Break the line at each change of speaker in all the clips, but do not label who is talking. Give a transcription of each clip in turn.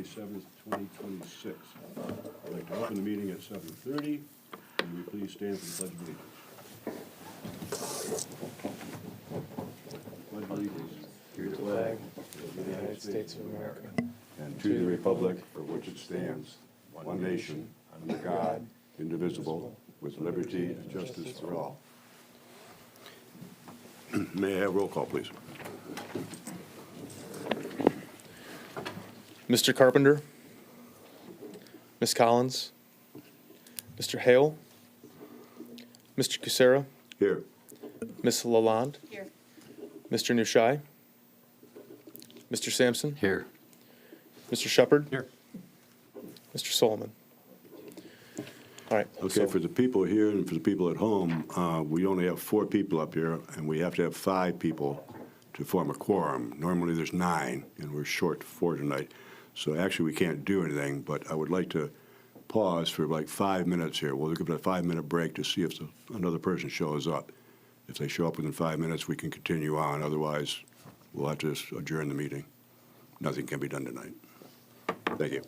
7th, 2026. I'd like to open the meeting at 7:30. Will you please stand for the Pledge of Allegiance? Pledge allegiance
to the flag of the United States of America,
and to the republic for which it stands, one nation, under God, indivisible, with liberty and justice for all. May I have roll call, please?
Mr. Carpenter, Ms. Collins, Mr. Hale, Mr. Kucera,
Here.
Ms. Lalonde,
Here.
Mr. Nushai, Mr. Sampson,
Here.
Mr. Shepard,
Here.
Mr. Solomon. All right.
Okay,
so-
for the people here and for the people at home, we only have 4 people up here, and we have to have 5 people to form a quorum. Normally, there's 9, and we're short 4 tonight. So actually, we can't do anything, but I would like to pause for like 5 minutes here. We'll give it a 5-minute break to see if another person shows up. If they show up within 5 minutes, we can continue on. Otherwise, we'll have to adjourn the meeting. Nothing can be done tonight. Thank you.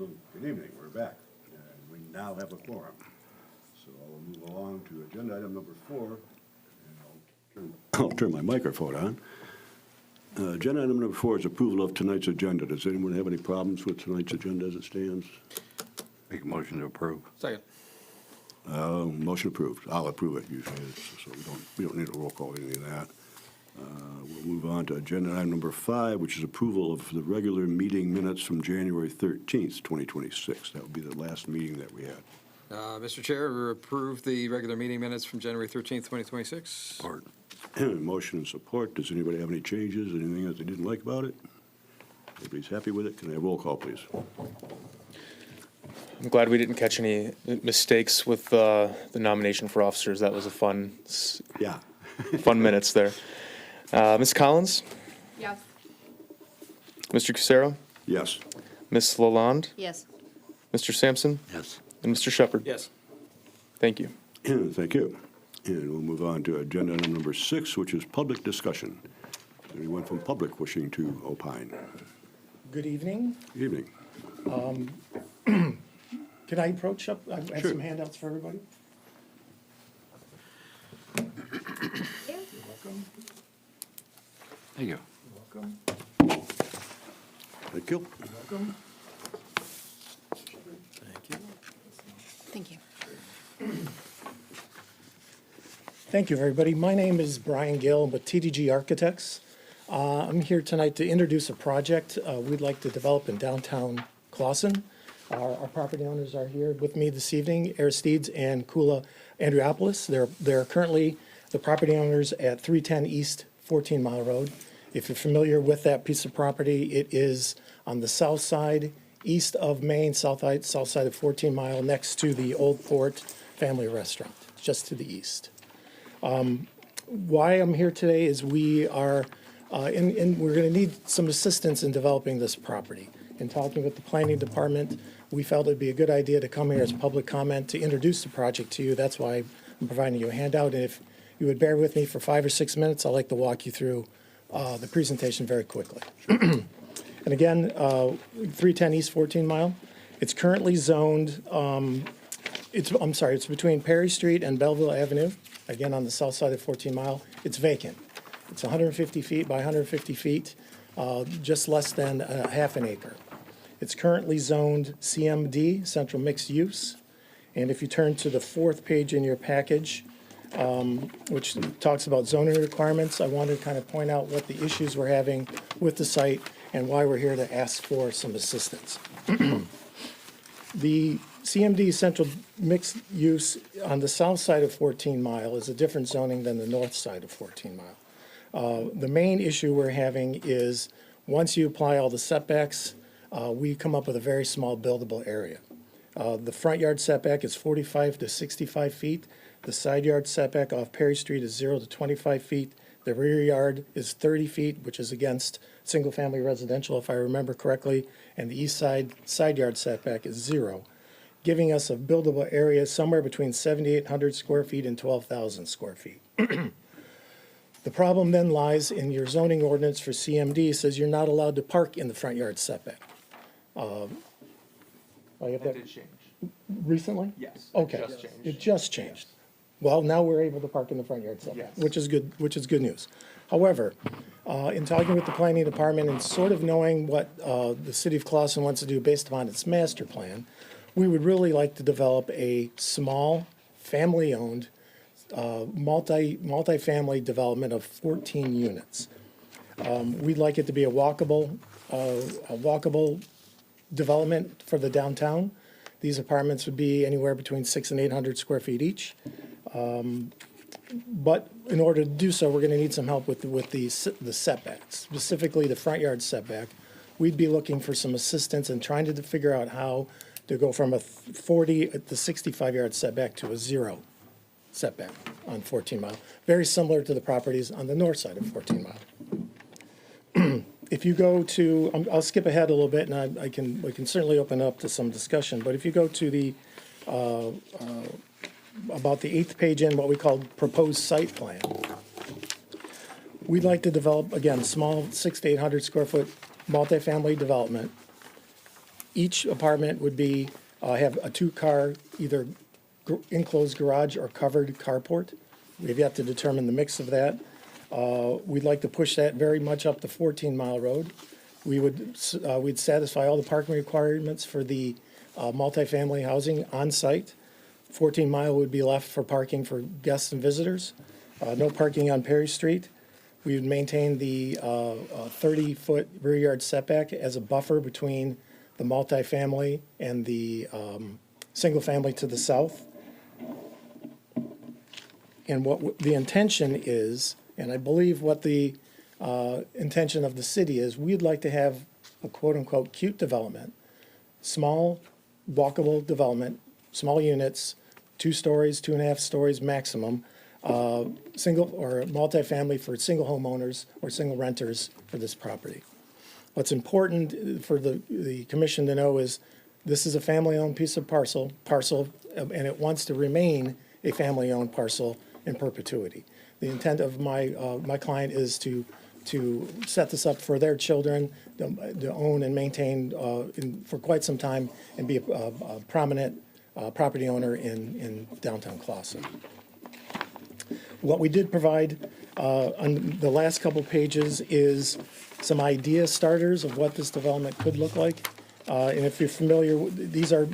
Good evening, we're back, and we now have a quorum. So I'll move along to agenda item number 4, and I'll turn my microphone on. Agenda item number 4 is approval of tonight's agenda. Does anyone have any problems with tonight's agenda as it stands?
Make a motion to approve.
Second.
Motion approved. I'll approve it usually, so we don't need a roll call or any of that. We'll move on to agenda item number 5, which is approval of the regular meeting minutes from January 13th, 2026. That would be the last meeting that we had.
Mr. Chair, we approve the regular meeting minutes from January 13th, 2026.
Support.
Motion and support. Does anybody have any changes, anything that they didn't like about it? Everybody's happy with it? Can I have roll call, please?
I'm glad we didn't catch any mistakes with the nomination for officers. That was a fun
Yeah.
minutes there. Ms. Collins,
Yes.
Mr. Cusero,
Yes.
Ms. Lalonde,
Yes.
Mr. Sampson,
Yes.
and Mr. Shepherd.
Yes.
Thank you.
Thank you. And we'll move on to agenda item number 6, which is public discussion. Is there anyone from public wishing to opine?
Good evening.
Good evening.
Can I approach up? I have
Sure.
some handouts for everybody.
Thank you.
Welcome.
Thank you.
Welcome.
Thank you.
Thank you, everybody. My name is Brian Gill with TDG Architects. I'm here tonight to introduce a project we'd like to develop in downtown Clawson. Our property owners are here with me this evening, Aristides and Kula Andreopoulos. They're currently the property owners at 310 East 14 Mile Road. If you're familiar with that piece of property, it is on the south side, east of Main, south side of 14 Mile, next to the Old Port Family Restaurant, just to the east. Why I'm here today is we are, and we're going to need some assistance in developing this property. In talking with the planning department, we felt it'd be a good idea to come here as public comment to introduce the project to you. That's why I'm providing you a handout. And if you would bear with me for 5 or 6 minutes, I'd like to walk you through the presentation very quickly. And again, 310 East 14 Mile. It's currently zoned, it's between Perry Street and Belleville Avenue, again on the south side of 14 Mile. It's vacant. It's 150 feet by 150 feet, just less than a half an acre. It's currently zoned CMD, Central Mixed Use. And if you turn to the 4th page in your package, which talks about zoning requirements, I wanted to kind of point out what the issues we're having with the site and why we're here to ask for some assistance. The CMD Central Mixed Use on the south side of 14 Mile is a different zoning than the north side of 14 Mile. The main issue we're having is, once you apply all the setbacks, we come up with a very small buildable area. The front yard setback is 45 to 65 feet. The side yard setback off Perry Street is 0 to 25 feet. The rear yard is 30 feet, which is against single-family residential, if I remember correctly. And the east side yard setback is 0, giving us a buildable area somewhere between 7,800 square feet and 12,000 square feet. The problem then lies in your zoning ordinance for CMD. Says you're not allowed to park in the front yard setback.
That did change.
Recently?
Yes.
Okay. It just changed. Well, now we're able to park in the front yard setback,
Yes.
which is good news. However, in talking with the planning department and sort of knowing what the city of Clawson wants to do based upon its master plan, we would really like to develop a small, family-owned, multi-family development of 14 units. We'd like it to be a walkable development for the downtown. These apartments would be anywhere between 600 and 800 square feet each. But in order to do so, we're going to need some help with the setbacks, specifically the front yard setback. We'd be looking for some assistance in trying to figure out how to go from a 40 to 65 yard setback to a 0 setback on 14 Mile. Very similar to the properties on the north side of 14 Mile. If you go to, I'll skip ahead a little bit, and we can certainly open up to some discussion. But if you go to the about the 8th page in what we call proposed site plan, we'd like to develop, again, small 600 to 800 square foot multifamily development Each apartment would be, have a two-car, either enclosed garage or covered carport. We've yet to determine the mix of that. We'd like to push that very much up the 14-mile road. We'd satisfy all the parking requirements for the multifamily housing on site. 14-mile would be left for parking for guests and visitors. No parking on Perry Street. We would maintain the 30-foot rear yard setback as a buffer between the multifamily and the single family to the south. And what the intention is, and I believe what the intention of the city is, we'd like to have a quote-unquote cute development, small, walkable development, small units, 2 stories, 2.5 stories maximum, single or multifamily for single homeowners or single renters for this property. What's important for the commission to know is this is a family-owned piece of parcel, and it wants to remain a family-owned parcel in perpetuity. The intent of my client is to set this up for their children to own and maintain for quite some time and be a prominent property owner in downtown Clawson. What we did provide on the last couple pages is some idea starters of what this development could look like. And if you're familiar, these are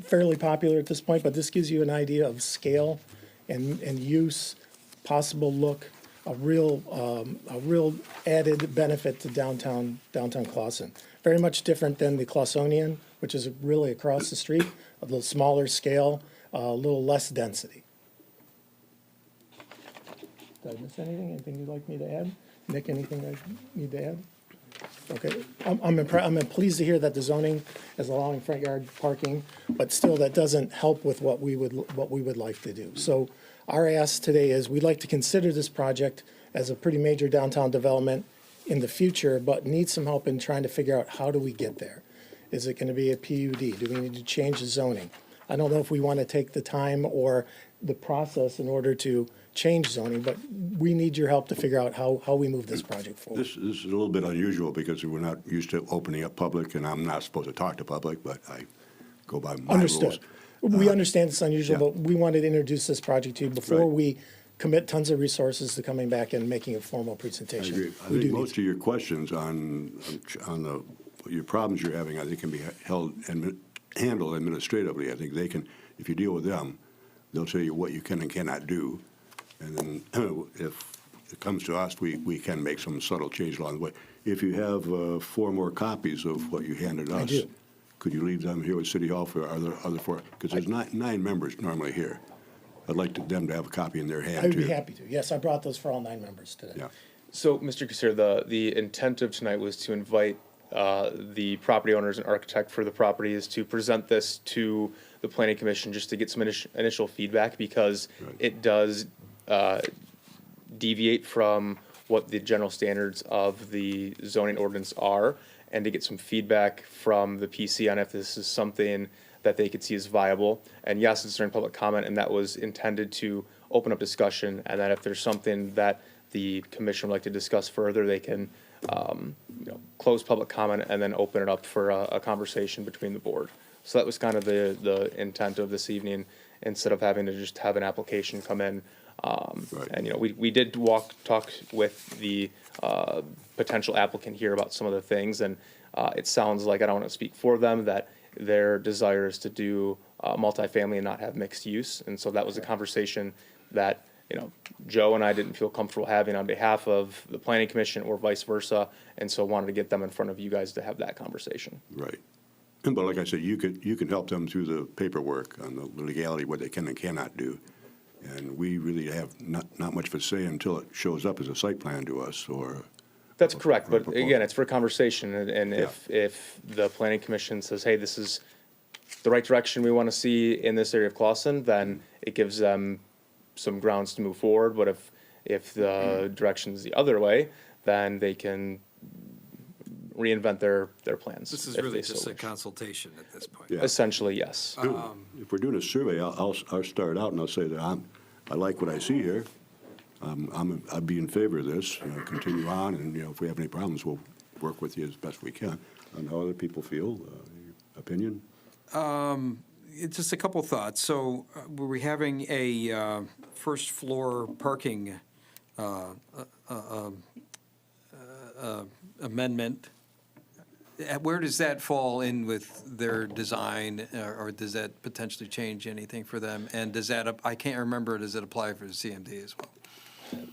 fairly popular at this point, but this gives you an idea of scale and use, possible look, a real added benefit to downtown Clawson. Very much different than the Clawsonian, which is really across the street, a little smaller scale, a little less density. Did I miss anything? Anything you'd like me to add? Nick, anything I need to add? Okay, I'm pleased to hear that the zoning is allowing front yard parking, but still that doesn't help with what we would like to do. So our ask today is we'd like to consider this project as a pretty major downtown development in the future, but need some help in trying to figure out how do we get there. Is it going to be a PUD? Do we need to change the zoning? I don't know if we want to take the time or the process in order to change zoning, but we need your help to figure out how we move this project forward.
This is a little bit unusual because we're not used to opening up public, and I'm not supposed to talk to public, but I go by my rules.
Understood. We understand it's unusual,
yeah.
but we wanted to introduce this project to you before
Right.
we commit tons of resources to coming back and making a formal
I
presentation.
agree. I
We do
think
need
most of your questions on your problems you're having, I think can be handled administratively. I think they can, if you deal with them, they'll tell you what you can and cannot do. And then if it comes to us, we can make some subtle change along the way. If you have 4 more copies of what you handed us,
do.
could you leave them here at City Hall for other 4? Because there's 9 members normally here. I'd like them to have a copy in their hand,
I would
too.
be happy to. Yes, I brought those for all 9 members today.
Yeah.
So, Mr. Kucera, the intent of tonight was to invite the property owners and architect for the properties to present this to the planning commission just to get some initial feedback, because
Right.
it does deviate from what the general standards of the zoning ordinance are, and to get some feedback from the PC on if this is something that they could see as viable. And yes, it's during public comment, and that was intended to open up discussion, and that if there's something that the commission would like to discuss further, they can close public comment and then open it up for a conversation between the board. So that was kind of the intent of this evening, instead of having to just have an application come in.
Right.
And, we did talk with the potential applicant here about some of the things, and it sounds like, I don't want to speak for them, that their desire is to do multifamily and not have mixed use. And so that was a conversation that, Joe and I didn't feel comfortable having on behalf of the planning commission or vice versa, and so wanted to get them in front of you guys to have that conversation.
Right. But like I said, you can help them through the paperwork on the legality, what they can and cannot do. And we really have not much of a say until it shows up as a site plan to us, or.
That's correct, but
proposal.
again, it's for conversation, and
Yeah.
if the planning commission says, hey, this is the right direction we want to see in this area of Clawson, then it gives them some grounds to move forward. But if the direction is the other way, then they can reinvent their plans.
This is
if
really
they so
just a
wish.
consultation at this point.
Yeah.
Essentially, yes.
If we're doing a survey, I'll start out and I'll say that I like what I see here. I'd be in favor of this, continue on, and, if we have any problems, we'll work with you as best we can. And how other people feel, opinion?
It's just a couple thoughts. So were we having a first floor parking amendment? Where does that fall in with their design, or does that potentially change anything for them? And does that, I can't remember, does it apply for the CMD as well?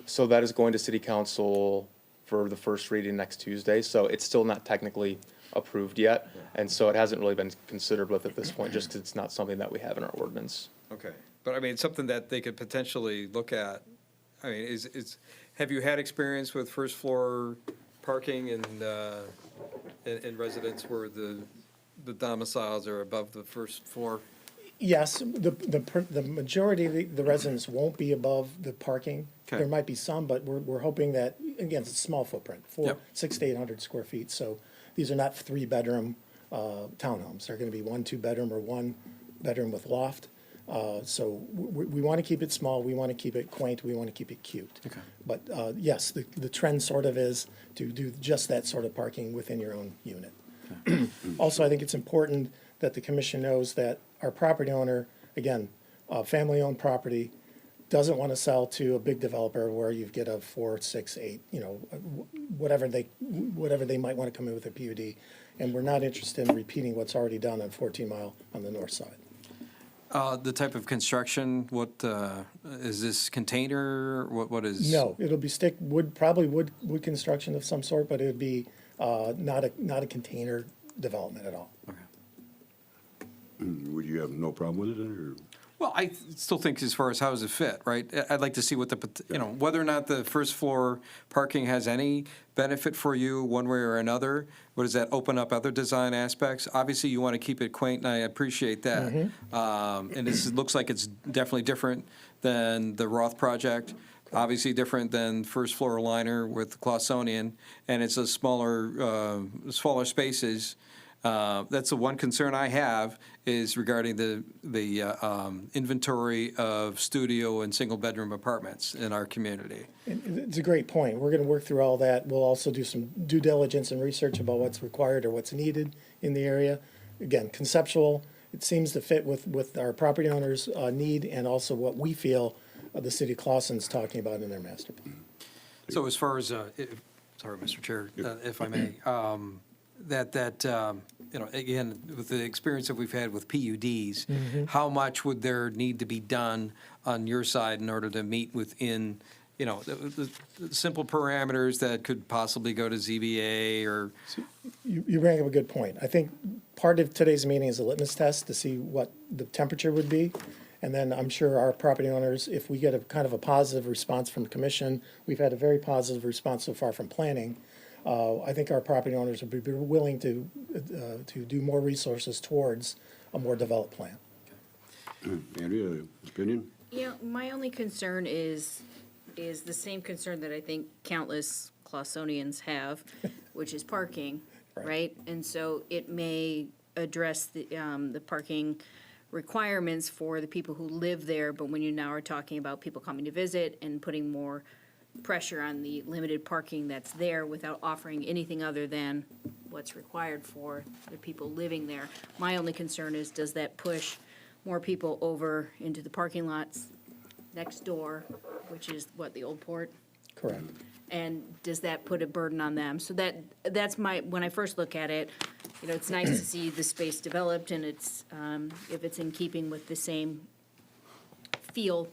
So that is going to city council for the first reading next Tuesday, so it's still not technically approved yet. And so it hasn't really been considered with at this point, just because it's not something that we have in our ordinance.
Okay. But I mean, it's something that they could potentially look at. I mean, have you had experience with first floor parking in residents where the domiciles are above the first floor?
Yes, the majority of the residents won't be above the parking.
Okay.
There might be some, but we're hoping that, again, it's a small footprint,
Yep.
600 to 800 square feet. So these are not 3-bedroom townhomes. They're going to be 1 2-bedroom or 1 bedroom with loft. So we want to keep it small, we want to keep it quaint, we want to keep it cute.
Okay.
But yes, the trend sort of is to do just that sort of parking within your own unit. Also, I think it's important that the commission knows that our property owner, again, family-owned property, doesn't want to sell to a big developer where you get a 4, 6, 8, whatever they might want to come in with a PUD. And we're not interested in repeating what's already done on 14 Mile on the north side.
The type of construction, what, is this container, what is?
No, it'll be probably wood construction of some sort, but it would be not a container development at all.
Would you have no problem with it, or?
Well, I still think as far as how does it fit, right? I'd like to see what whether or not the first floor parking has any benefit for you one way or another. What does that open up other design aspects? Obviously, you want to keep it quaint, and I appreciate that. And this looks like it's definitely different than the Roth project. Obviously different than first floor liner with Clausonian, and it's a smaller spaces. That's the one concern I have is regarding the inventory of studio and single-bedroom apartments in our community.
It's a great point. We're going to work through all that. We'll also do some due diligence and research about what's required or what's needed in the area. Again, conceptual, it seems to fit with our property owners' need and also what we feel the city of Clausen's talking about in their master plan.
So as far as, sorry, Mr. Chair, if I may, again, with the experience that we've had with PUDs, how much would there need to be done on your side in order to meet within, the simple parameters that could possibly go to ZBA or?
You bring up a good point. I think part of today's meeting is a litmus test to see what the temperature would be. And then I'm sure our property owners, if we get a kind of a positive response from the commission, we've had a very positive response so far from planning. I think our property owners would be willing to do more resources towards a more developed plan.
Andrea, opinion?
Yeah, my only concern is the same concern that I think countless Clausonians have, which is parking, right? And so it may address the parking requirements for the people who live there, but when you now are talking about people coming to visit and putting more pressure on the limited parking that's there without offering anything other than what's required for the people living there. My only concern is, does that push more people over into the parking lots next door, which is what, the Old Port?
Correct.
And does that put a burden on them? So that's when I first look at it, it's nice to see the space developed and it's, if it's in keeping with the same feel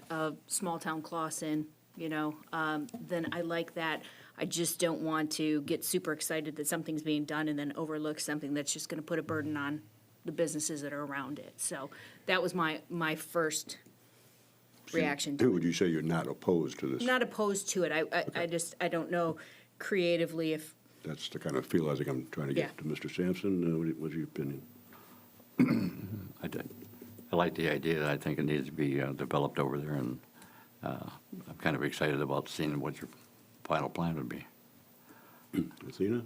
of small-town Clausen, then I like that. I just don't want to get super excited that something's being done and then overlook something that's just gonna put a burden on the businesses that are around it. So that was my first reaction to it.
Would you say you're not opposed to this?
Not opposed to it. I don't know creatively if,
That's the kind of feel I think I'm trying to get
Yeah.
to Mr. Sampson. What's your opinion?
I like the idea. I think it needs to be developed over there, and I'm kind of excited about seeing what your final plan would be.
Athena?
I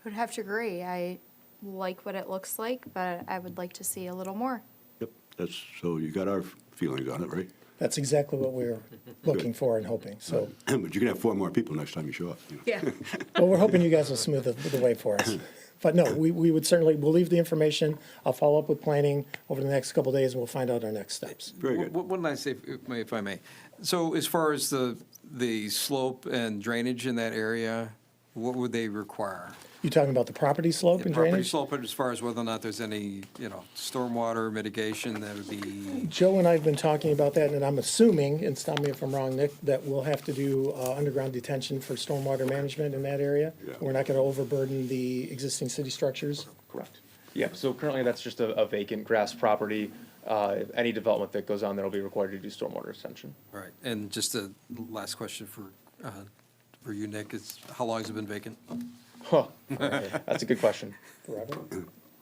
would have to agree. I like what it looks like, but I would like to see a little more.
Yep, so you got our feelings on it, right?
That's exactly what we're looking for and hoping. So,
But you can have 4 more people next time you show up.
yeah.
well, we're hoping you guys will smooth the way for us. But no, we would certainly, we'll leave the information. I'll follow up with planning over the next couple of days, and we'll find out our next steps.
Very good.
One last, if I may. So as far as the slope and drainage in that area, what would they require?
You talking about the property slope and
Property
drainage?
slope, and as far as whether or not there's any, stormwater mitigation that would be,
Joe and I have been talking about that, and I'm assuming, and stop me if I'm wrong, Nick, that we'll have to do underground detention for stormwater management in that area.
Yeah.
We're not going to overburden the existing city structures.
Correct. Yeah, so currently that's just a vacant grass property. Any development that goes on there will be required to do stormwater extension.
all right. And just a last question for you, Nick, is how long has it been vacant?
Huh, that's a good question.
Forever.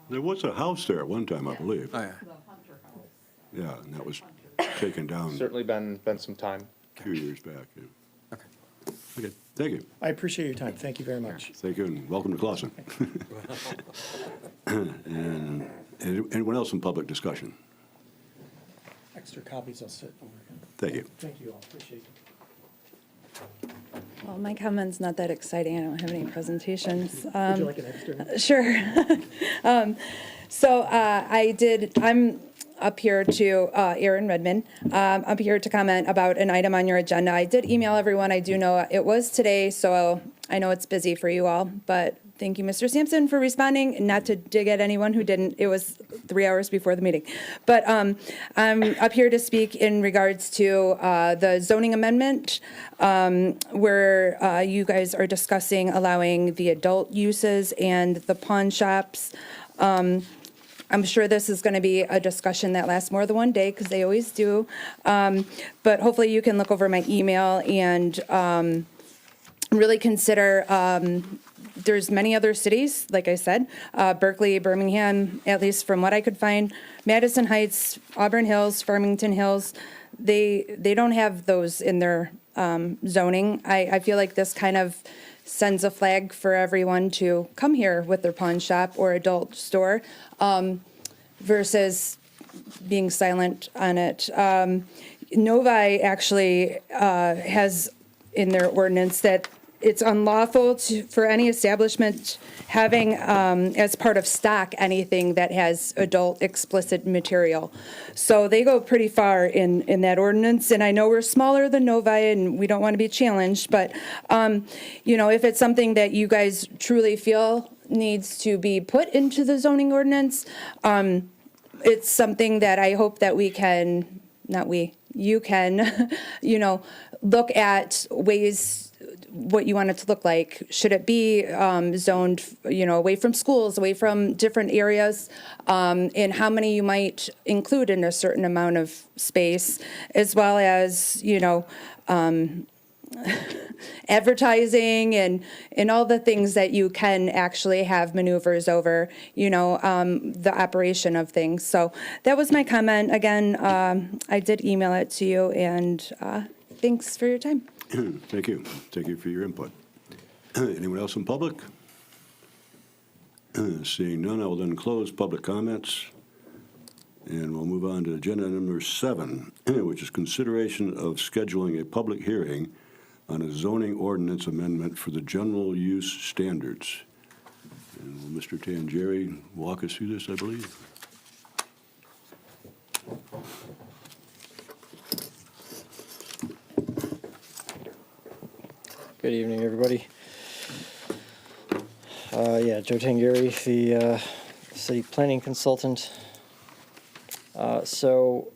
There was a house there at one time, I believe.
Oh, yeah.
Yeah, and that was taken down a
Certainly been some time.
few years back. Yeah.
Okay.
Okay, thank you.
I appreciate your time. Thank you very much.
Thank you, and welcome to Clausen. And anyone else in public discussion?
Extra copies I'll sit over here.
Thank you.
Thank you all, appreciate it.
Well, my comment's not that exciting. I don't have any presentations.
Would you like an extra?
Sure. I'm up here to, Erin Redmond, up here to comment about an item on your agenda. I did email everyone. I do know it was today, so I know it's busy for you all, but thank you, Mr. Sampson, for responding, not to dig at anyone who didn't. It was 3 hours before the meeting. But I'm up here to speak in regards to the zoning amendment, where you guys are discussing allowing the adult uses and the pawn shops. I'm sure this is going to be a discussion that lasts more than one day, because they always do. But hopefully you can look over my email and really consider, there's many other cities, like I said, Berkeley, Birmingham, at least from what I could find, Madison Heights, Auburn Hills, Farmington Hills, they don't have those in their zoning. I feel like this kind of sends a flag for everyone to come here with their pawn shop or adult store, versus being silent on it. Novi actually has in their ordinance that it's unlawful for any establishment having as part of stock anything that has adult explicit material. So they go pretty far in that ordinance, and I know we're smaller than Novi and we don't want to be challenged, but if it's something that you guys truly feel needs to be put into the zoning ordinance, it's something that I hope that we can, you can, look at ways, what you want it to look like. Should it be zoned, away from schools, away from different areas, and how many you might include in a certain amount of space, as well as, advertising and all the things that you can actually have maneuvers over, the operation of things. So that was my comment. Again, I did email it to you, and thanks for your time.
Thank you. Thank you for your input. Anyone else in public? Seeing none, I will then close public comments, and we'll move on to agenda number 7, which is consideration of scheduling a public hearing on a zoning ordinance amendment for the general use standards. And will Mr. Tangieri walk us through this, I believe?
Good evening, everybody. Joe Tangieri, the city planning consultant. So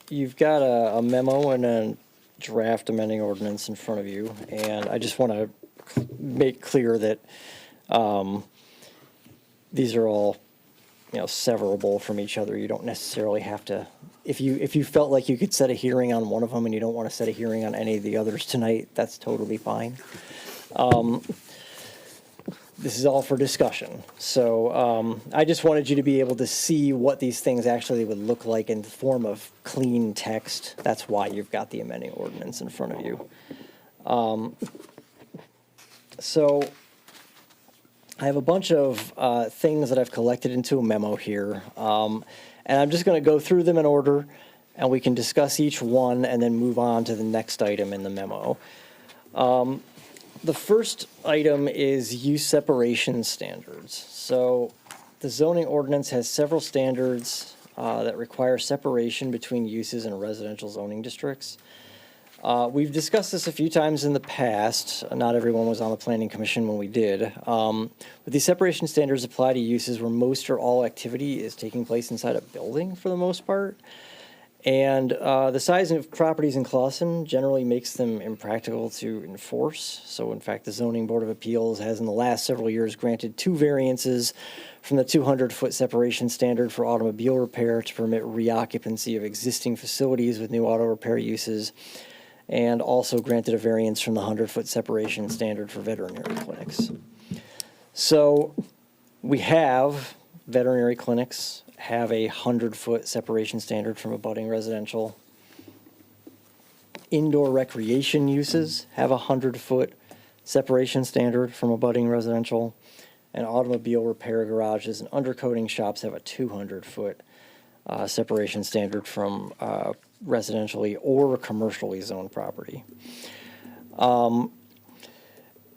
you've got a memo and a draft amending ordinance in front of you, and I just want to make clear that these are all, severable from each other. You don't necessarily have to. If you felt like you could set a hearing on one of them and you don't want to set a hearing on any of the others tonight, that's totally fine. This is all for discussion. So I just wanted you to be able to see what these things actually would look like in the form of clean text. That's why you've got the amending ordinance in front of you. So I have a bunch of things that I've collected into a memo here. And I'm just going to go through them in order, and we can discuss each one and then move on to the next item in the memo. the first item is use separation standards. So the zoning ordinance has several standards that require separation between uses in residential zoning districts. We've discussed this a few times in the past. Not everyone was on the planning commission when we did. But these separation standards apply to uses where most or all activity is taking place inside a building for the most part. And the size of properties in Clawson generally makes them impractical to enforce. So in fact, the Zoning Board of Appeals has in the last several years granted 2 variances from the 200-foot separation standard for automobile repair to permit reoccupancy of existing facilities with new auto repair uses, and also granted a variance from the 100-foot separation standard for veterinary clinics. So we have veterinary clinics have a 100-foot separation standard from abutting residential. Indoor recreation uses have a 100-foot separation standard from abutting residential. And automobile repair garages and undercoating shops have a 200-foot separation standard from residentially or commercially zoned property.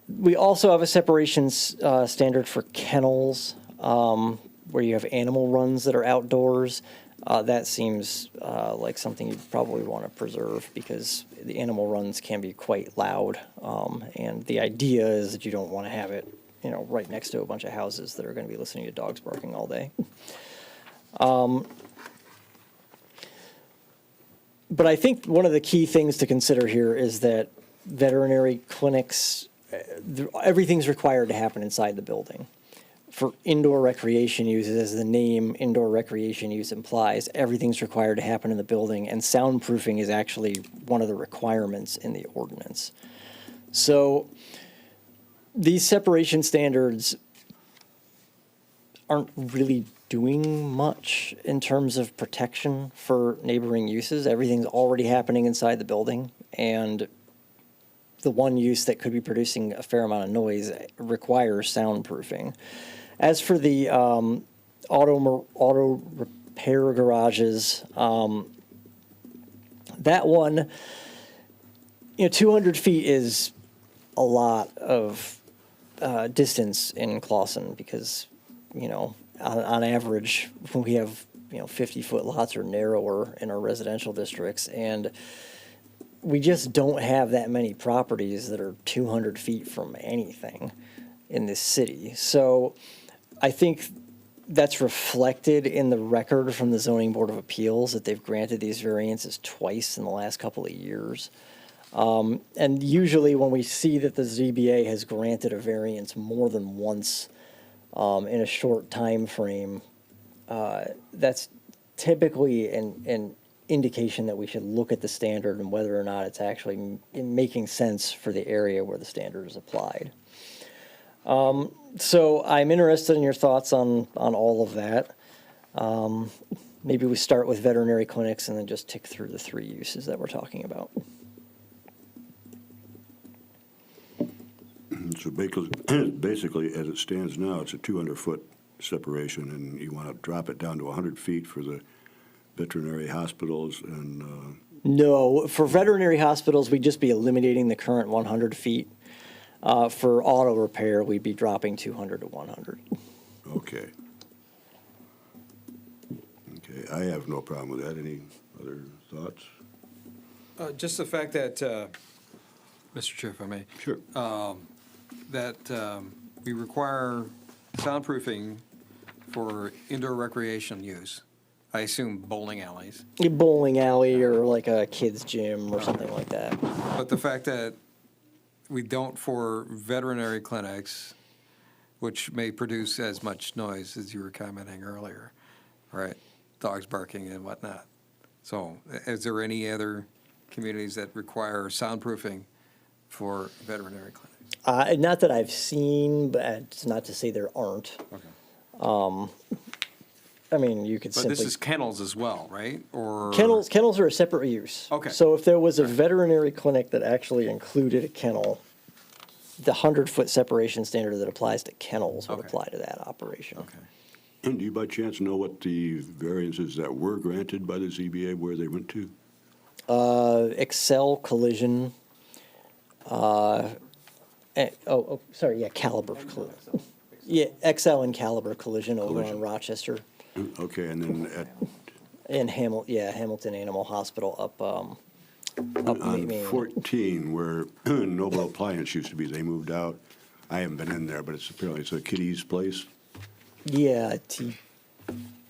We also have a separation standard for kennels, where you have animal runs that are outdoors. That seems like something you'd probably want to preserve because the animal runs can be quite loud. And the idea is that you don't want to have it, right next to a bunch of houses that are going to be listening to dogs barking all day. But I think one of the key things to consider here is that veterinary clinics, everything's required to happen inside the building. For indoor recreation uses, as the name indoor recreation use implies, everything's required to happen in the building, and soundproofing is actually one of the requirements in the ordinance. So these separation standards aren't really doing much in terms of protection for neighboring uses. Everything's already happening inside the building, and the one use that could be producing a fair amount of noise requires soundproofing. As for the auto repair garages, that one, 200 feet is a lot of distance in Clawson because, on average, we have, 50-foot lots or narrower in our residential districts, and we just don't have that many properties that are 200 feet from anything in this city. So I think that's reflected in the record from the Zoning Board of Appeals that they've granted these variances twice in the last couple of years. And usually when we see that the ZBA has granted a variance more than once in a short time frame, that's typically an indication that we should look at the standard and whether or not it's actually making sense for the area where the standard is applied. So I'm interested in your thoughts on all of that. Maybe we start with veterinary clinics and then just tick through the 3 uses that we're talking about.
So basically, as it stands now, it's a 200-foot separation, and you want to drop it down to 100 feet for the veterinary hospitals and...
No, for veterinary hospitals, we'd just be eliminating the current 100 feet. For auto repair, we'd be dropping 200 to 100.
Okay. Okay, I have no problem with that. Any other thoughts?
Just the fact that, Mr. Chair, if I may.
Sure.
That we require soundproofing for indoor recreation use. I assume bowling alleys.
A bowling alley or like a kid's gym or something like that.
But the fact that we don't for veterinary clinics, which may produce as much noise as you were commenting earlier, right? Dogs barking and whatnot. So is there any other communities that require soundproofing for veterinary clinics?
Not that I've seen, but it's not to say there aren't.
Okay.
I mean, you could
But
simply.
this is kennels as well, right? Or
Kennels are a separate use.
Okay.
So if there was a veterinary clinic that actually included a kennel, the 100-foot separation standard that applies to kennels would
Okay.
apply to that operation.
Okay.
And do you by chance know what the variances that were granted by the ZBA, where they went to?
Excel Collision, Sorry, yeah, Caliber. Yeah, XL and Caliber Collision over on Rochester.
Okay, and then
In Hamilton Animal Hospital up
on
Main.
14, where Noble Appliance used to be, they moved out. I haven't been in there, but apparently it's a kiddies place.
Yeah,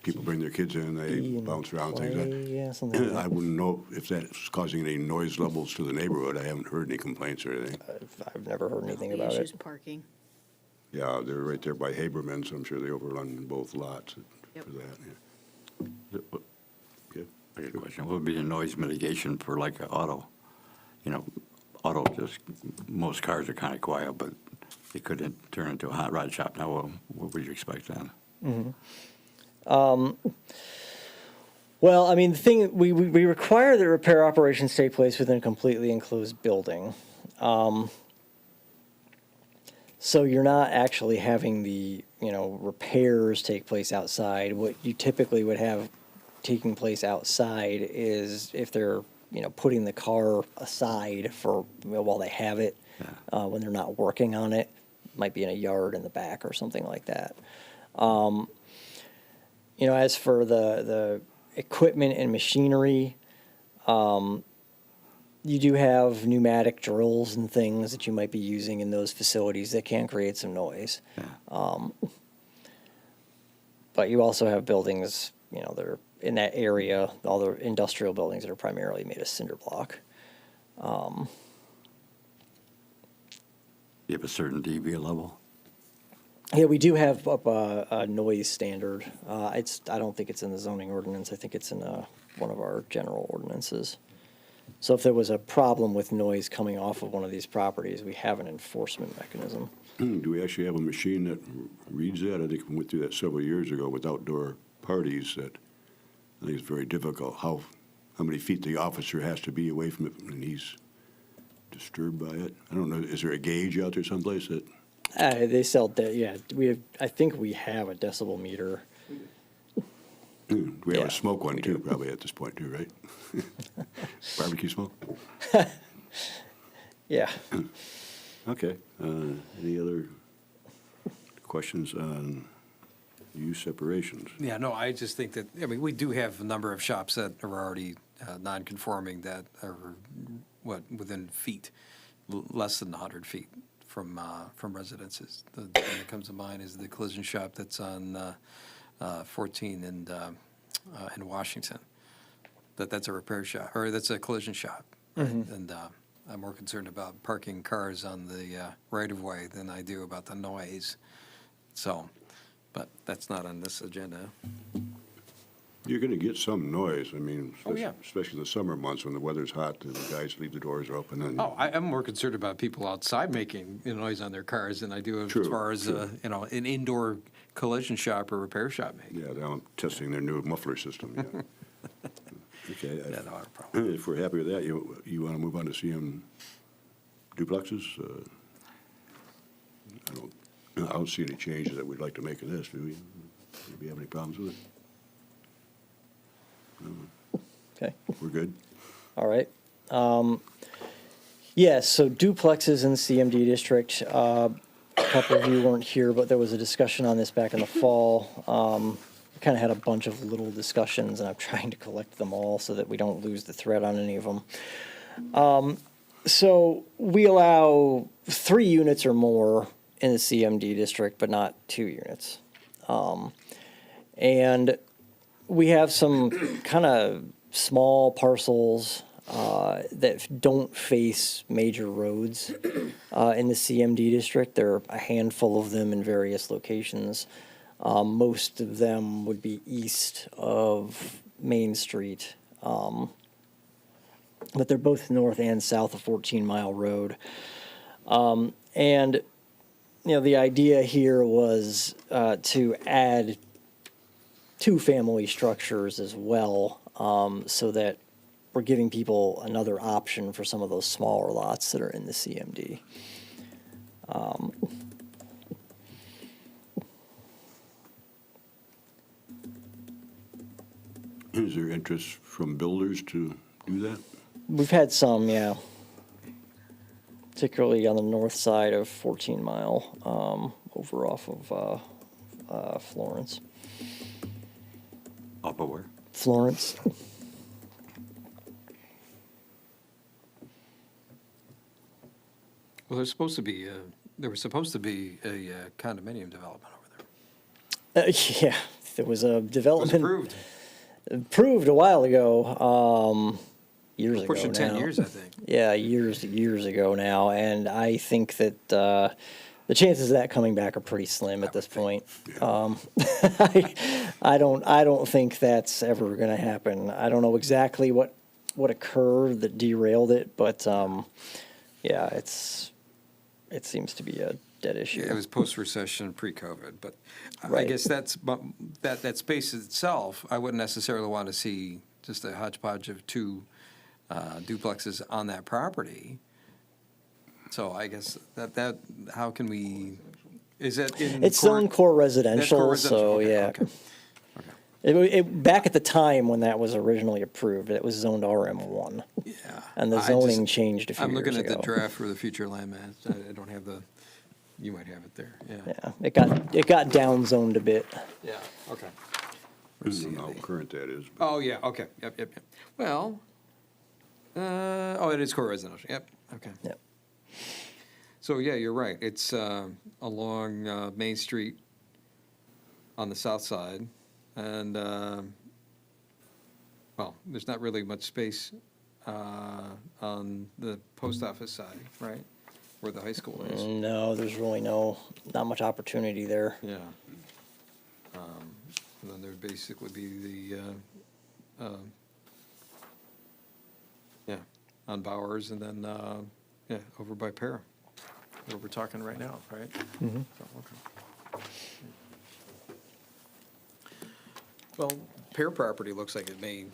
People bring their kids in, they bounce around things.
yeah, something like
I
that.
wouldn't know if that's causing any noise levels to the neighborhood. I haven't heard any complaints or anything.
I've never heard anything
The
about
issue's
it.
parking.
Yeah, they're right there by Haberman, so I'm sure they overrun both lots
Yep.
for that. Yeah. Okay.
I got a question. What would be the noise mitigation for like an auto? You know, auto just, most cars are kind of quiet, but it could turn into a hot rod shop. Now, what would you expect then?
Well, I mean, the thing, we require that repair operations take place within a completely enclosed building. So you're not actually having the, repairs take place outside. What you typically would have taking place outside is if they're, putting the car aside for, while they have it, when they're not working on it, might be in a yard in the back or something like that. As for the equipment and machinery, you do have pneumatic drills and things that you might be using in those facilities that can create some noise. But you also have buildings, that are in that area, all the industrial buildings that are primarily made of cinder block.
You have a certain dB level?
Yeah, we do have up a noise standard. I don't think it's in the zoning ordinance. I think it's in one of our general ordinances. So if there was a problem with noise coming off of one of these properties, we have an enforcement mechanism.
Do we actually have a machine that reads that? I think we went through that several years ago with outdoor parties that I think it's very difficult. How many feet the officer has to be away from it when he's disturbed by it? I don't know. Is there a gauge out there someplace that?
They sell I think we have a decibel meter.
We have
Yeah,
a smoke one
we
too,
do.
probably at this point too, right? Barbecue smoke?
Yeah.
Okay. Any other questions on use separations?
Yeah, no, I just think that, we do have a number of shops that are already non-conforming that are, within feet, less than 100 feet from residences. The one that comes to mind is the collision shop that's on 14 in Washington. That's a repair shop, or that's a collision shop. Right? And I'm more concerned about parking cars on the right-of-way than I do about the noise. So, but that's not on this agenda.
You're going to get some noise. I mean,
yeah.
especially in the summer months when the weather's hot and the guys leave the doors open. And
I'm more concerned about people outside making noise on their cars than I do as
True,
far as,
true.
an indoor collision shop or repair shop making.
Yeah, they're testing their new muffler system. Yeah. Okay.
Yeah, no, I have a problem.
If we're happy with that, you want to move on to CM duplexes? I don't see any changes that we'd like to make in this. Do we? Do we have any problems with it?
Okay.
We're good.
All right. Yes, so duplexes in the CMD district. A couple of you weren't here, but there was a discussion on this back in the fall. We kind of had a bunch of little discussions, and I'm trying to collect them all so that we don't lose the thread on any of them. So we allow 3 units or more in the CMD district, but not 2 units. And we have some kind of small parcels that don't face major roads in the CMD district. There are a handful of them in various locations. Most of them would be east of Main Street, but they're both north and south of 14 Mile Road. And the idea here was to add 2 family structures as well, so that we're giving people another option for some of those smaller lots that are in the CMD.
Is there interest from builders to do that?
We've had some, yeah. particularly on the north side of 14 Mile, over off of Florence.
Off of where?
Florence.
Well, there was supposed to be a condominium development over there.
Yeah, there was a
It was
development
approved,
approved a while ago, years ago
pushing 10
now.
years, I think.
Yeah, years ago now, and I think that the chances of that coming back are pretty slim at this point. I don't think that's ever going to happen. I don't know exactly what occurred that derailed it, but yeah, it seems to be a dead issue.
It was post-recession, pre-COVID, but I
Right.
guess that space itself, I wouldn't necessarily want to see just a hodgepodge of two duplexes on that property. So I guess that how can we, is that in?
It's zoned core
That's
residential, so
okay,
yeah.
okay.
Back at the time when that was originally approved, it was zoned RM1.
Yeah.
And the
I
zoning
just-
changed a few
I'm looking
years
at the
ago.
draft for the future land maps. I don't have you might have it there, yeah.
Yeah, it got down zoned a bit.
Yeah, okay.
I don't know how current that is. but-
Oh, yeah, okay, yep. Well, it is core residential, yep, okay.
Yep.
So, yeah, you're right. It's along Main Street on the south side, and, well, there's not really much space on the post office side, right? Where the high school is.
No, there's really not much opportunity there.
Yeah. And then there'd basically be the, yeah, on Bowers, and then, yeah, over by Pear, where we're talking right now, right?
Mm-hmm.
So, okay. Well, Pear property looks like it may, you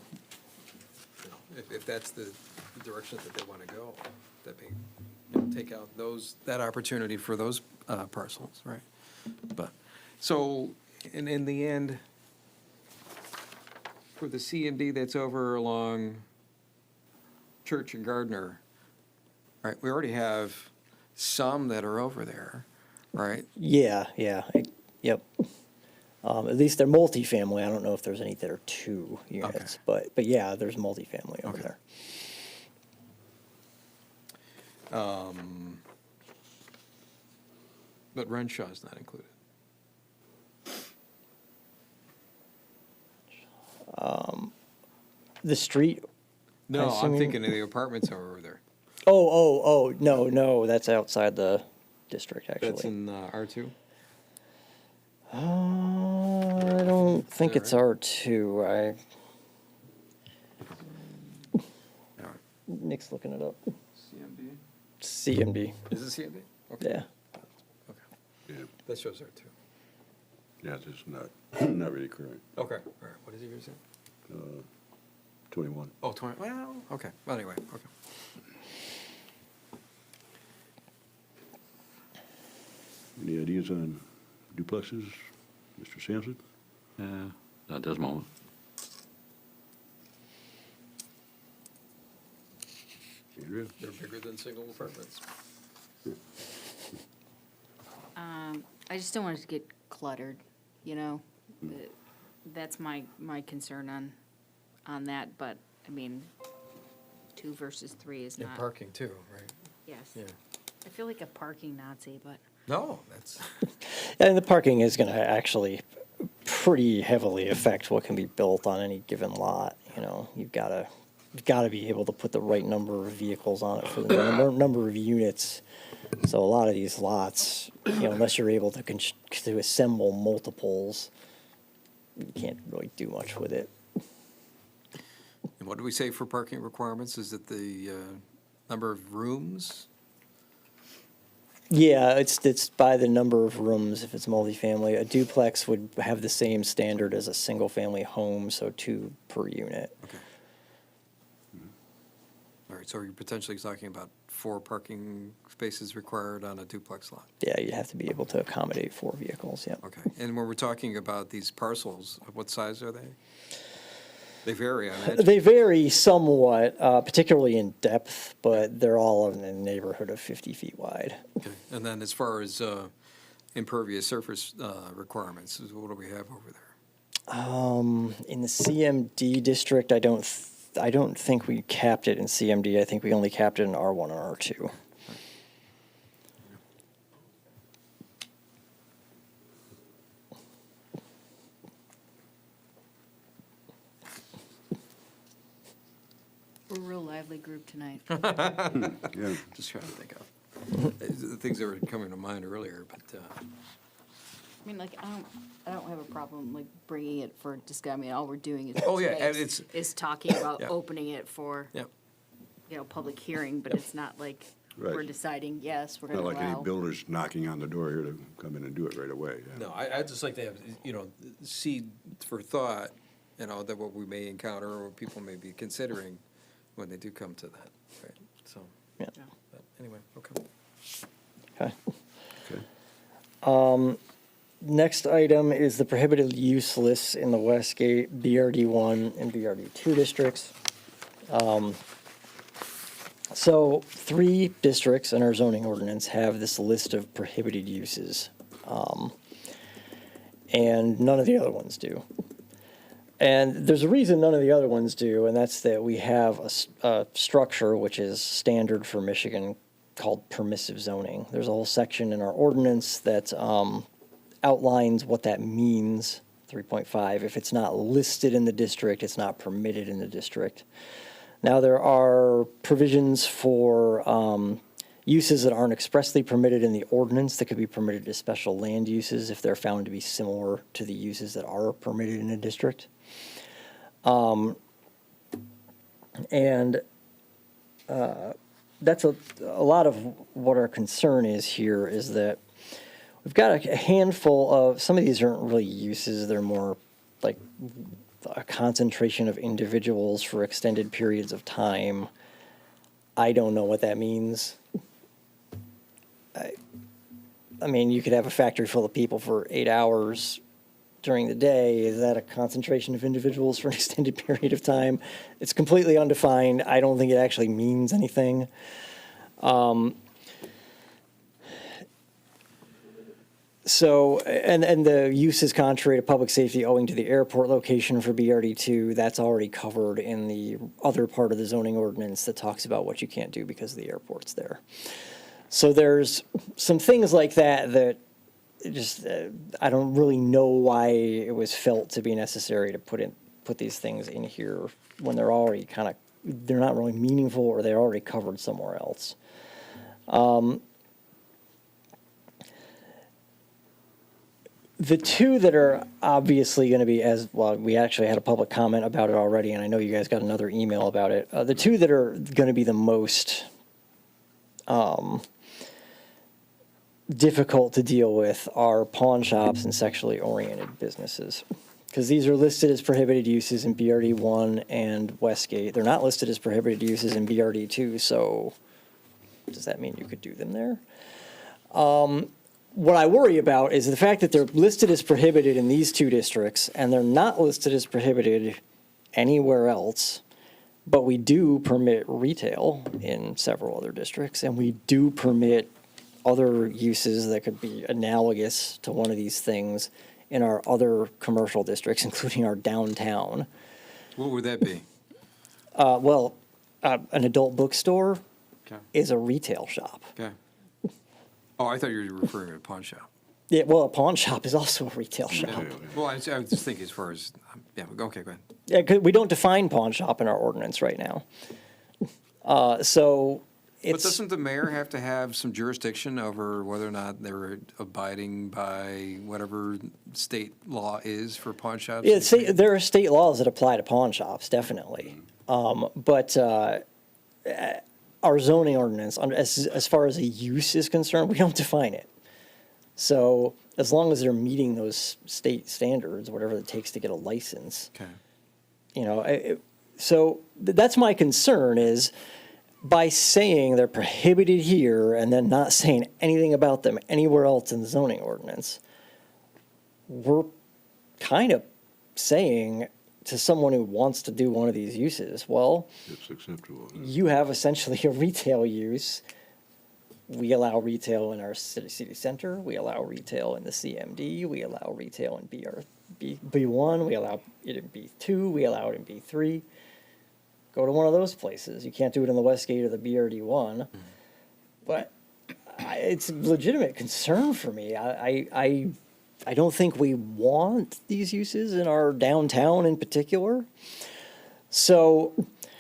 know, if that's the direction that they want to go, that may, you know, take out that opportunity for those parcels, right? But, so, in the end, for the CMD that's over along Church and Gardner, right, we already have some that are over there, right?
Yeah, yep. At least they're multifamily. I don't know if there's any that are 2 units, but yeah, there's multifamily over
Okay.
there.
But Renshaw's not included.
The street.
No, I'm
assuming-
thinking of the apartments are over there.
Oh, no, that's outside the district actually.
That's in R2?
I don't think
that
it's R2.
All right.
Nick's looking it up.
CMD?
CMD.
Is it CMD? Okay.
Yeah.
Okay.
Yeah,
That shows R2.
yeah, it's not really current.
Okay, all right, what is it you're saying?
21.
Oh, 20, well, okay, well, anyway, okay.
Any ideas on duplexes, Mr. Sampson?
Yeah, at this moment.
Andrea?
They're bigger than single apartments.
I just don't want it to get cluttered, you know? That's my concern on that, but, I mean, 2 versus 3 is
And
not,
parking too, right?
yes.
Yeah.
I feel like a parking Nazi, but.
No, that's,
And the parking is going to actually pretty heavily affect what can be built on any given lot. You know, you've got to be able to put the right number of vehicles on it for the number of units. So a lot of these lots, you know, unless you're able to assemble multiples, you can't really do much with it.
and what do we say for parking requirements? Is it the number of rooms?
Yeah, it's by the number of rooms if it's multifamily. A duplex would have the same standard as a single-family home, so 2 per unit.
Okay. All right, so you're potentially talking about 4 parking spaces required on a duplex lot?
Yeah, you have to be able to accommodate 4 vehicles, yeah.
Okay, and when we're talking about these parcels, what size are they? They vary on that.
They vary somewhat, particularly in depth, but they're all in the neighborhood of 50 feet wide.
Okay. And then as far as impervious surface requirements, what do we have over there?
In the CMD district, I don't think we capped it in CMD. I think we only capped it in R1 and R2.
We're a real lively group tonight.
Yeah.
Just trying to think of the things that were coming to mind earlier, but,
I mean, like, I don't have a problem like bringing it for discussion. I mean, all we're doing is
Oh, yeah,
today
and it's-
is talking about
Yeah.
opening it for,
yeah.
public hearing, but it's not like we're
Right.
deciding, yes, we're
Not
gonna
like any
allow.
builders knocking on the door here to come in and do it right away. Yeah.
No, I'd just like to have, seed for thought, that what we may encounter or what people may be considering when they do come to that, right? So,
Yeah.
but anyway, okay.
Okay.
Okay.
Next item is the prohibited use list in the Westgate BRD1 and BRD2 districts. So 3 districts in our zoning ordinance have this list of prohibited uses, and none of the other ones do. And there's a reason none of the other ones do, and that's that we have a structure which is standard for Michigan called permissive zoning. There's a whole section in our ordinance that outlines what that means, 3.5. If it's not listed in the district, it's not permitted in the district. Now, there are provisions for uses that aren't expressly permitted in the ordinance that could be permitted as special land uses if they're found to be similar to the uses that are permitted in a district. That's a lot of what our concern is here is that we've got a handful of, some of these aren't really uses, they're more like a concentration of individuals for extended periods of time. I don't know what that means. I mean, you could have a factory full of people for 8 hours during the day. Is that a concentration of individuals for an extended period of time? It's completely undefined. I don't think it actually means anything. So, and the use is contrary to public safety owing to the airport location for BRD2. That's already covered in the other part of the zoning ordinance that talks about what you can't do because the airport's there. So there's some things like that just, I don't really know why it was felt to be necessary to put these things in here when they're already they're not really meaningful or they're already covered somewhere else. The 2 that are obviously going to be we actually had a public comment about it already, and I know you guys got another email about it. The 2 that are going to be the most difficult to deal with are pawn shops and sexually oriented businesses. Because these are listed as prohibited uses in BRD1 and Westgate. They're not listed as prohibited uses in BRD2, so does that mean you could do them there? What I worry about is the fact that they're listed as prohibited in these 2 districts, and they're not listed as prohibited anywhere else, but we do permit retail in several other districts, and we do permit other uses that could be analogous to one of these things in our other commercial districts, including our downtown.
What would that be?
An adult bookstore
Okay.
is a retail shop.
Okay. Oh, I thought you were referring to a pawn shop.
Yeah, well, a pawn shop is also a retail shop.
Yeah. Well, I was just thinking as far as, okay, go ahead.
Yeah, 'cause we don't define pawn shop in our ordinance right now. So
But
it's,
doesn't the mayor have to have some jurisdiction over whether or not they're abiding by whatever state law is for pawn shops?
yeah, there are state laws that apply to pawn shops, definitely. But our zoning ordinance, as far as a use is concerned, we don't define it. So as long as they're meeting those state standards, whatever it takes to get a license,
Okay.
So that's my concern is by saying they're prohibited here and then not saying anything about them anywhere else in the zoning ordinance, we're kind of saying to someone who wants to do one of these uses? Well,
It's acceptable.
you have essentially a retail use. We allow retail in our city center. We allow retail in the CMD. We allow retail in B1. We allow it in B2. We allow it in B3. Go to one of those places. You can't do it in the Westgate or the BRD1. But it's a legitimate concern for me. I don't think we want these uses in our downtown in particular. So,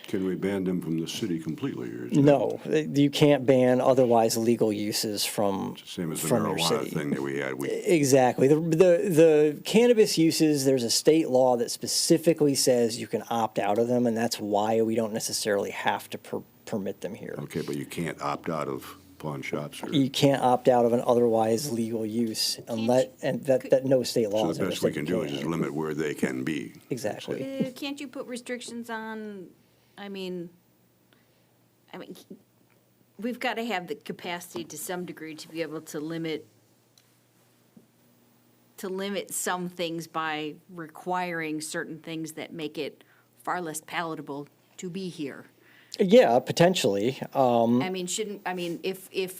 Can we ban them from the city completely? Or is it
no, you can't ban otherwise legal uses from
Same as the
from your
marijuana
city.
thing that we had.
Exactly. The cannabis uses, there's a state law that specifically says you can opt out of them, and that's why we don't necessarily have to permit them here.
Okay, but you can't opt out of pawn shops or?
You can't opt out of an otherwise legal use unless, and that no state law
So
has
the
ever
best we
said you
can do is just
can.
limit where they can be.
Exactly.
Can't you put restrictions on, I mean, we've got to have the capacity to some degree to be able to limit some things by requiring certain things that make it far less palatable to be here.
Yeah, potentially.
If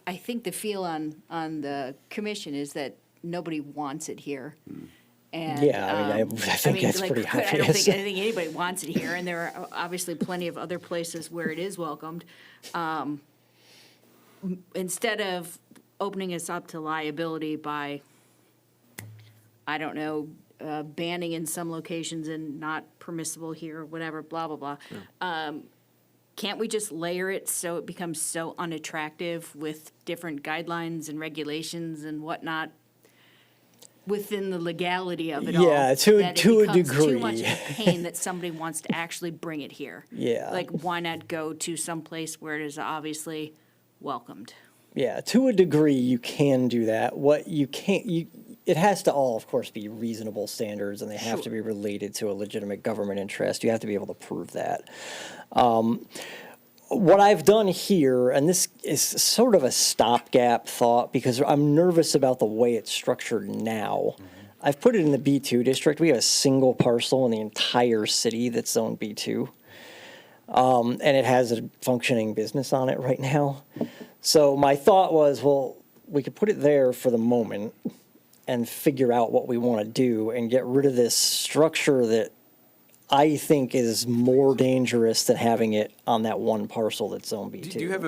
I think the feel on the commission is that nobody wants it here. And,
Yeah, I think that's pretty
I don't
obvious.
think anybody wants it here, and there are obviously plenty of other places where it is welcomed. Instead of opening us up to liability by, I don't know, banning in some locations and not permissible here, or whatever, blah, blah, blah. Can't we just layer it so it becomes so unattractive with different guidelines and regulations and whatnot within the legality of it all?
Yeah, to a
that it becomes
degree.
too much of a pain that somebody wants to actually bring it here.
Yeah.
Like, why not go to some place where it is obviously welcomed?
Yeah, to a degree, you can do that. What you can't, it has to all, of course, be reasonable standards, and they have to be related to a legitimate government interest. You have to be able to prove that. What I've done here, and this is sort of a stopgap thought because I'm nervous about the way it's structured now. I've put it in the B2 district. We have a single parcel in the entire city that's zoned B2. And it has a functioning business on it right now. So my thought was, well, we could put it there for the moment and figure out what we want to do and get rid of this structure that I think is more dangerous than having it on that one parcel that's zone B2.
Do you have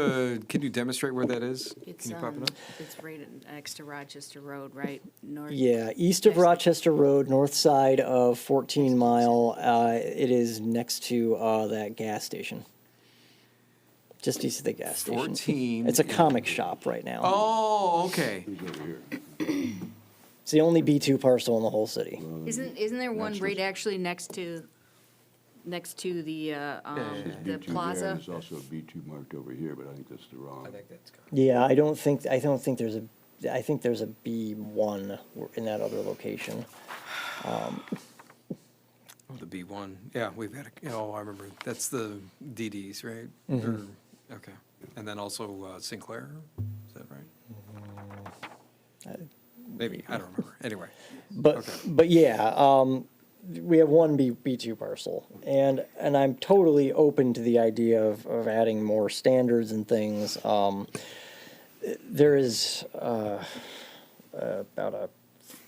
can you demonstrate where that is? Can you pop it up?
It's right next to Rochester Road, right? North.
Yeah, east of Rochester Road, north side of 14 Mile. It is next to that gas station. Just east of the gas station.
14.
It's a comic shop right now.
Oh, okay.
It's the only B2 parcel in the whole city.
Isn't there one right actually next to the plaza?
There's also a B2 marked over here, but I think that's the wrong.
Yeah, I think there's a B1 in that other location.
Oh, the B1. Yeah, we've got I remember. That's the DDs, right? Okay. And then also Sinclair, is that right? Maybe, I don't remember. Anyway.
But yeah, we have one B2 parcel, and I'm totally open to the idea of adding more standards and things. There is about a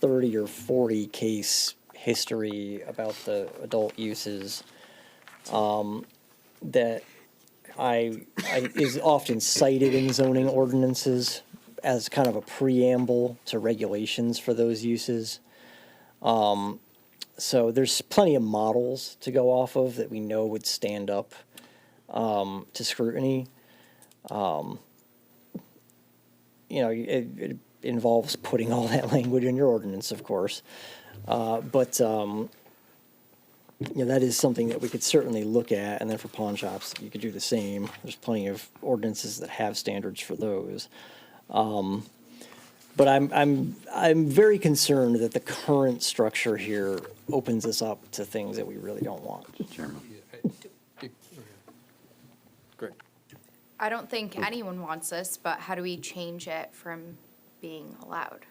30 or 40 case history about the adult uses that is often cited in zoning ordinances as kind of a preamble to regulations for those uses. So there's plenty of models to go off of that we know would stand up to scrutiny. It involves putting all that language in your ordinance, of course. But that is something that we could certainly look at. And then for pawn shops, you could do the same. There's plenty of ordinances that have standards for those. But I'm very concerned that the current structure here opens us up to things that we really don't want.
Chairman.
Great.
I don't think anyone wants this, but how do we change it from being allowed?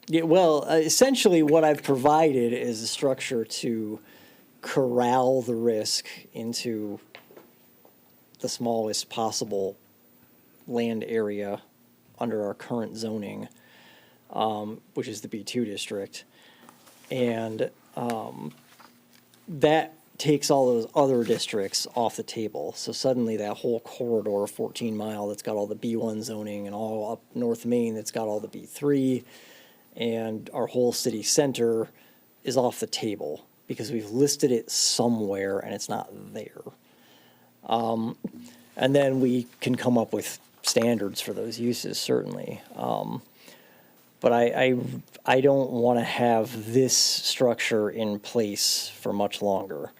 Yeah, well, essentially what I've provided is a structure to corral the risk into the smallest possible land area under our current zoning, which is the B2 district. And that takes all those other districts off the table. So suddenly that whole corridor, 14 Mile, that's got all the B1 zoning, and all up North Main that's got all the B3, and our whole city center is off the table because we've listed it somewhere and it's not there. And then we can come up with standards for those uses, certainly. But I don't want to have this structure in place for much longer,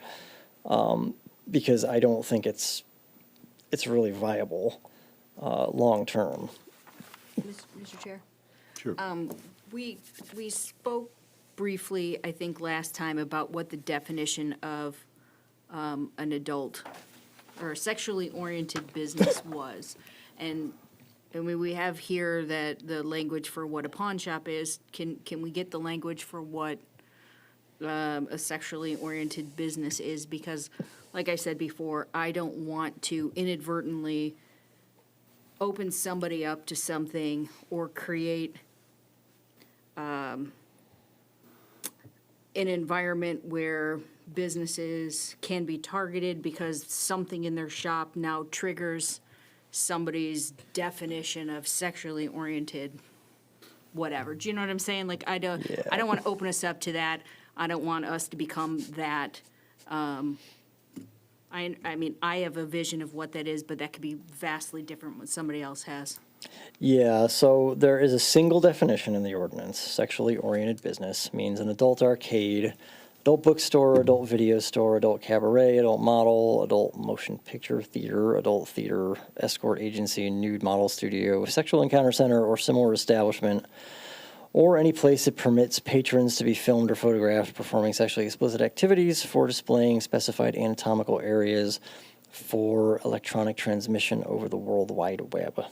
because I don't think it's really viable long-term.
Mr. Chair?
Sure.
We spoke briefly, I think, last time about what the definition of an adult or a sexually oriented business was. And I mean, we have here that the language for what a pawn shop is. Can we get the language for what a sexually oriented business is? Because, like I said before, I don't want to inadvertently open somebody up to something or create an environment where businesses can be targeted because something in their shop now triggers somebody's definition of sexually oriented whatever. Do you know what I'm saying? Like, I don't want to open us up to that. I don't want us to become that. I mean, I have a vision of what that is, but that could be vastly different what somebody else has.
Yeah, so there is a single definition in the ordinance. Sexually oriented business means an adult arcade, adult bookstore, adult video store, adult cabaret, adult model, adult motion picture theater, adult theater, escort agency, nude model studio, sexual encounter center, or similar establishment, or any place that permits patrons to be filmed or photographed performing sexually explicit activities for displaying specified anatomical areas for electronic transmission over the World Wide Web.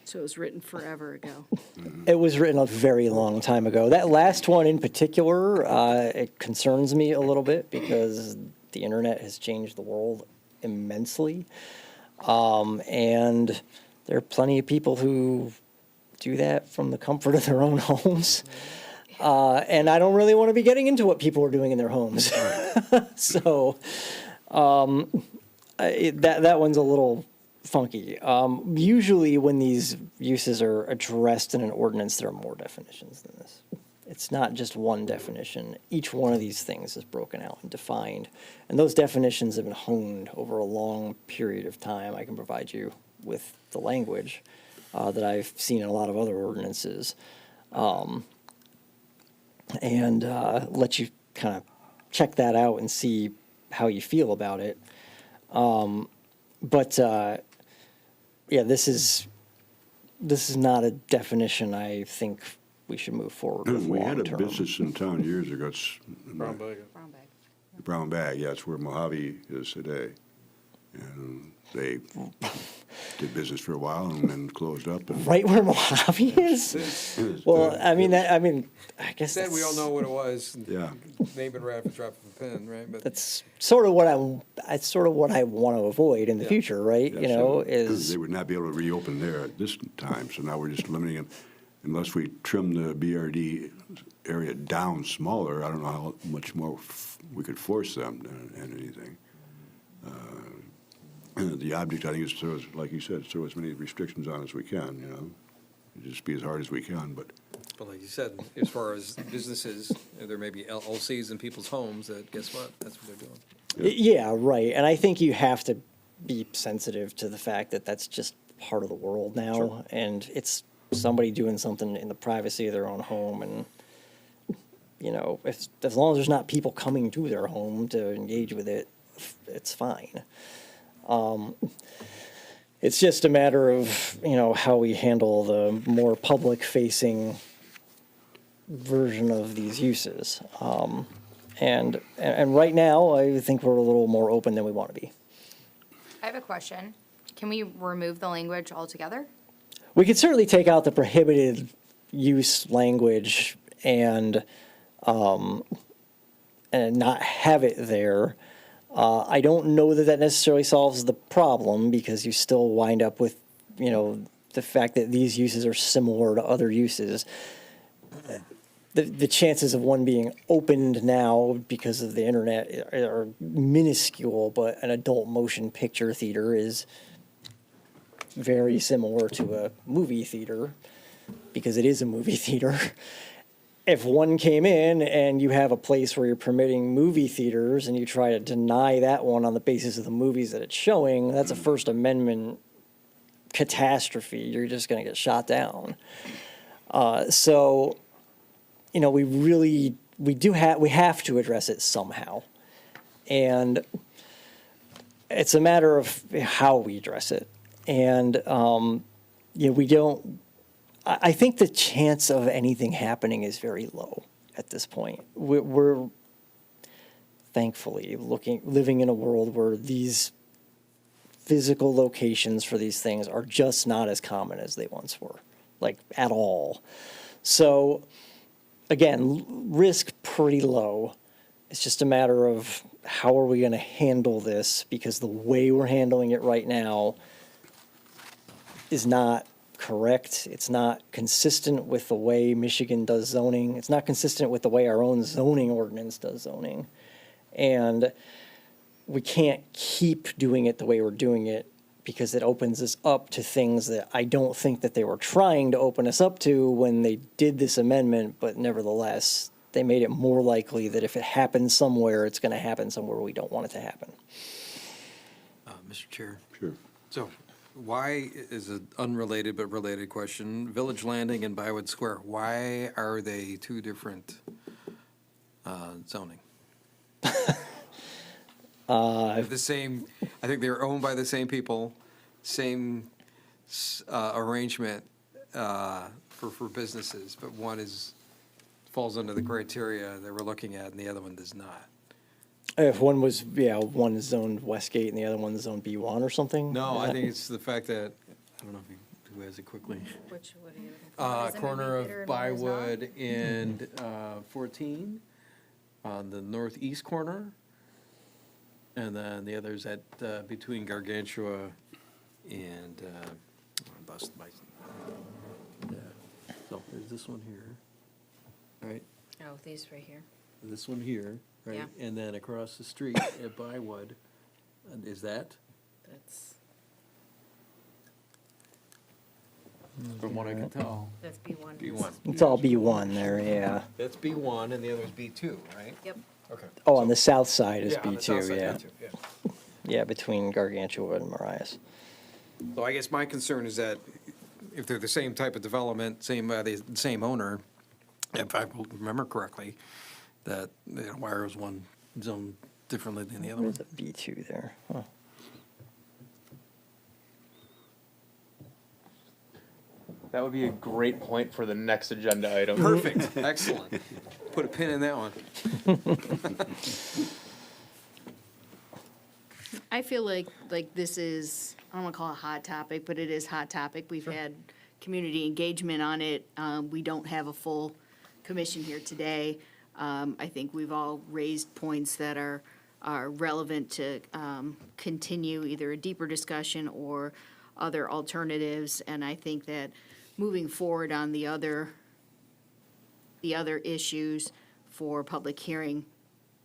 So it was written forever ago.
It was written a very long time ago. That last one in particular, it concerns me a little bit because the internet has changed the world immensely. And there are plenty of people who do that from the comfort of their own homes. And I don't really want to be getting into what people are doing in their homes. So that one's a little funky. Usually when these uses are addressed in an ordinance, there are more definitions than this. It's not just one definition. Each one of these things is broken out and defined. And those definitions have been honed over a long period of time. I can provide you with the language that I've seen in a lot of other ordinances. And let you kind of check that out and see how you feel about it. Yeah, this is not a definition I think we should move forward with
We had a
long-term.
business in town years ago. It's
Brown bag.
Brown bag.
Brown Bag, yeah, it's where Mojave is today. And they did business for a while and then closed up. And
Right where Mojave is? Well, I guess
Said we all know what it was.
Yeah.
Name it right after dropping the pin, right? But
that's sort of what I want to avoid in the
Yeah.
future, right?
Yeah,
You
so
know, is
they would not be able to reopen there at this time, so now we're just limiting them. Unless we trim the BRD area down smaller, I don't know how much more we could force them and anything. The object, I think, is to, like you said, throw as many restrictions on as we can, you know? Just be as hard as we can, but
like you said, as far as businesses, there may be LLCs in people's homes that, guess what? That's what they're doing.
yeah, right. And I think you have to be sensitive to the fact that that's just part of the world now,
Sure.
and it's somebody doing something in the privacy of their own home, and you know, as long as there's not people coming to their home to engage with it, it's fine. It's just a matter of, you know, how we handle the more public-facing version of these uses. And right now, I think we're a little more open than we want to be.
I have a question. Can we remove the language altogether?
We could certainly take out the prohibited use language and and not have it there. I don't know that that necessarily solves the problem, because you still wind up with, the fact that these uses are similar to other uses. The chances of one being opened now because of the internet are minuscule, but an adult motion picture theater is very similar to a movie theater, because it is a movie theater. If one came in and you have a place where you're permitting movie theaters and you try to deny that one on the basis of the movies that it's showing, that's a First Amendment catastrophe. You're just going to get shot down. So, we have to address it somehow. And it's a matter of how we address it. And, we don't, I think the chance of anything happening is very low at this point. We're thankfully living in a world where these physical locations for these things are just not as common as they once were, like at all. So again, risk pretty low. It's just a matter of how are we going to handle this, because the way we're handling it right now is not correct. It's not consistent with the way Michigan does zoning. It's not consistent with the way our own zoning ordinance does zoning. And we can't keep doing it the way we're doing it, because it opens us up to things that I don't think that they were trying to open us up to when they did this amendment, but nevertheless, they made it more likely that if it happens somewhere, it's going to happen somewhere we don't want it to happen.
Mr. Chair.
Sure.
So why, is an unrelated but related question, Village Landing and Bywood Square, why are they two different zoning? They're the same, I think they're owned by the same people, same arrangement for businesses, but one falls under the criteria that we're looking at and the other one does not.
If one was, one is zoned Westgate and the other one is zoned B1 or something?
No, I think it's the fact that, I don't know who has it quickly.
What are you looking for? Is it
Corner
maybe
of
Bitter and
Bywood and 14 on the northeast corner. And then the other's at, between Gargantua and, bust my, yeah. So there's this one here, right?
Oh, these right here.
This one here, right?
Yeah.
And then across the street at Bywood, is that?
That's
From what I can tell.
B1.
B1.
It's all B1 there, yeah.
That's B1 and the other's B2, right?
Yep.
Okay.
Oh, on the south side is
Yeah, on the south
B2,
side,
yeah.
B2, yeah.
Yeah, between Gargantua and Marias.
So I guess my concern is that if they're the same type of development, the same owner, if I remember correctly, that, why is one zoned differently than the other one?
There's a B2 there. Huh.
That would be a great point for the next agenda item.
Perfect, excellent. Put a pin in that one.
I feel like this is, I don't want to call it a hot topic, but it is hot topic. We've had community engagement on it. We don't have a full commission here today. I think we've all raised points that are relevant to continue either a deeper discussion or other alternatives. And I think that moving forward on the other issues for public hearing